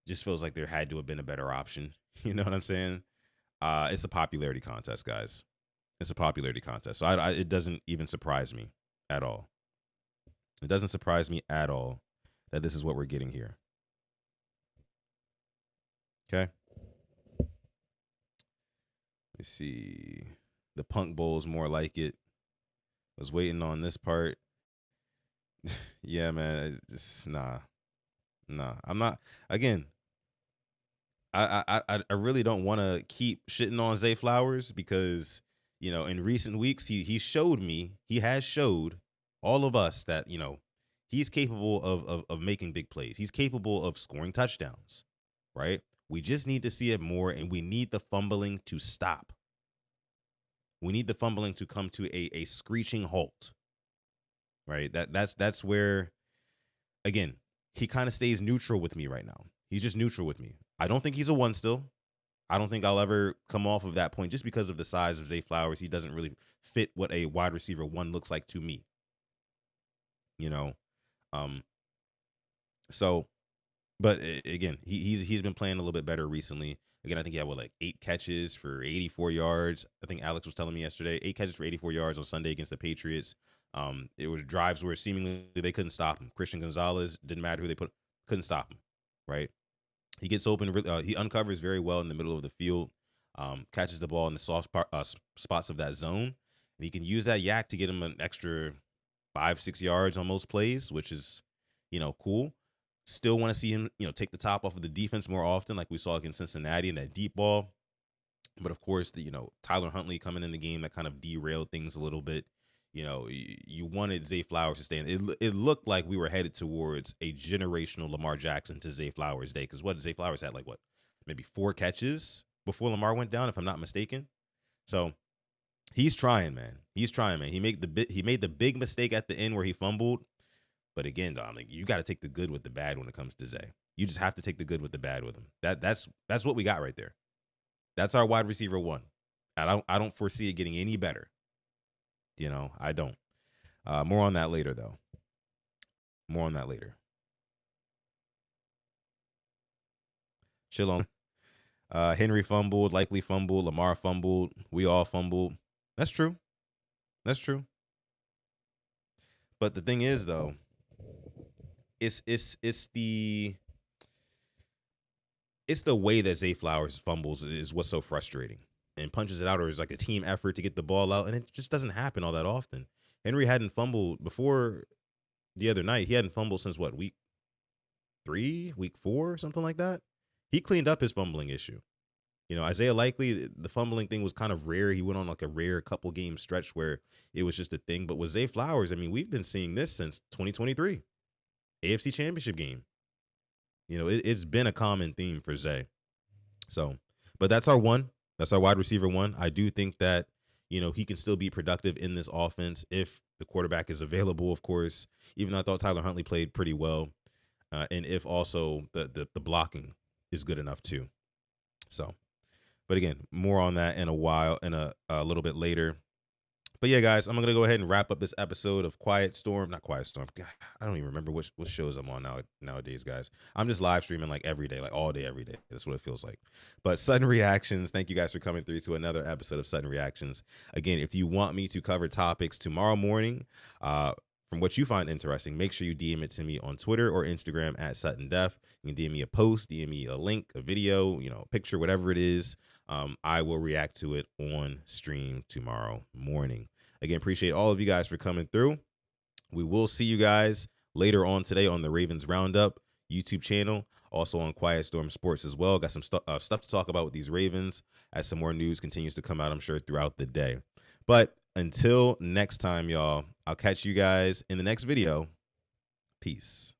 A: Just feels like there had to have been a better option. You know what I'm saying? It's a popularity contest, guys. It's a popularity contest. So it doesn't even surprise me at all. It doesn't surprise me at all that this is what we're getting here. Okay. Let me see. The Punk Bowl is more like it. Was waiting on this part. Yeah, man. It's, nah. I'm not. Again, I really don't want to keep shitting on Zay Flowers because, in recent weeks, he has showed all of us that, he's capable of making big plays. He's capable of scoring touchdowns, right? We just need to see it more, and we need the fumbling to stop. We need the fumbling to come to a screeching halt, right? That's where, again, he kind of stays neutral with me right now. He's just neutral with me. I don't think he's a 1 still. I don't think I'll ever come off of that point just because of the size of Zay Flowers. He doesn't really fit what a wide receiver 1 looks like to me. You know, so, but again, he's been playing a little bit better recently. Again, I think he had like 8 catches for 84 yards. I think Alex was telling me yesterday, 8 catches for 84 yards on Sunday against the Patriots. It was drives where seemingly they couldn't stop him. Christian Gonzalez, didn't matter who they put, couldn't stop him. Right? He gets open. He uncovers very well in the middle of the field. Catches the ball in the soft spots of that zone, and he can use that yak to get him an extra 5-6 yards on most plays, which is, cool. Still want to see him, take the top off of the defense more often, like we saw against Cincinnati in that deep ball. But of course, Tyler Huntley coming in the game, that kind of derailed things a little bit. You wanted Zay Flowers to stay in. It looked like we were headed towards a generational Lamar Jackson to Zay Flowers day. Because what Zay Flowers had, maybe 4 catches before Lamar went down, if I'm not mistaken. So he's trying, man. He's trying, man. He made the big mistake at the end where he fumbled. But again, Dominic, you got to take the good with the bad when it comes to Zay. You just have to take the good with the bad with him. That's what we got right there. That's our wide receiver 1. I don't foresee it getting any better. I don't. More on that later, though. More on that later. Chill on. Henry fumbled, likely fumbled, Lamar fumbled, we all fumbled. That's true. That's true. But the thing is, though, it's the way that Zay Flowers fumbles is what's so frustrating, and punches it out, or is like a team effort to get the ball out, and it just doesn't happen all that often. Henry hadn't fumbled before the other night. He hadn't fumbled since what, week 3, week 4, something like that. He cleaned up his fumbling issue. Isaiah Likely, the fumbling thing was kind of rare. He went on like a rare couple game stretch where it was just a thing. But with Zay Flowers, we've been seeing this since 2023, AFC Championship game. It's been a common theme for Zay. So, but that's our 1. That's our wide receiver 1. I do think that, he can still be productive in this offense if the quarterback is available, of course, even though I thought Tyler Huntley played pretty well. And if also the blocking is good enough too. So, but again, more on that in a little bit later. But yeah, guys, I'm going to go ahead and wrap up this episode of Quiet Storm. Not Quiet Storm. God, I don't even remember what shows I'm on nowadays, guys. I'm just live streaming like every day, like all day, every day. That's what it feels like. But Sutton Reactions, thank you guys for coming through to another episode of Sutton Reactions. Again, if you want me to cover topics tomorrow morning, from what you find interesting, make sure you DM it to me on Twitter or Instagram at Sutton Def. You can DM me a post, DM me a link, a video, a picture, whatever it is. I will react to it on stream tomorrow morning. Again, appreciate all of you guys for coming through. We will see you guys later on today on the Ravens Roundup YouTube channel, also on Quiet Storm Sports as well. Got some stuff to talk about with these Ravens as some more news continues to come out, I'm sure, throughout the day. But until next time, y'all, I'll catch you guys in the next video. Peace.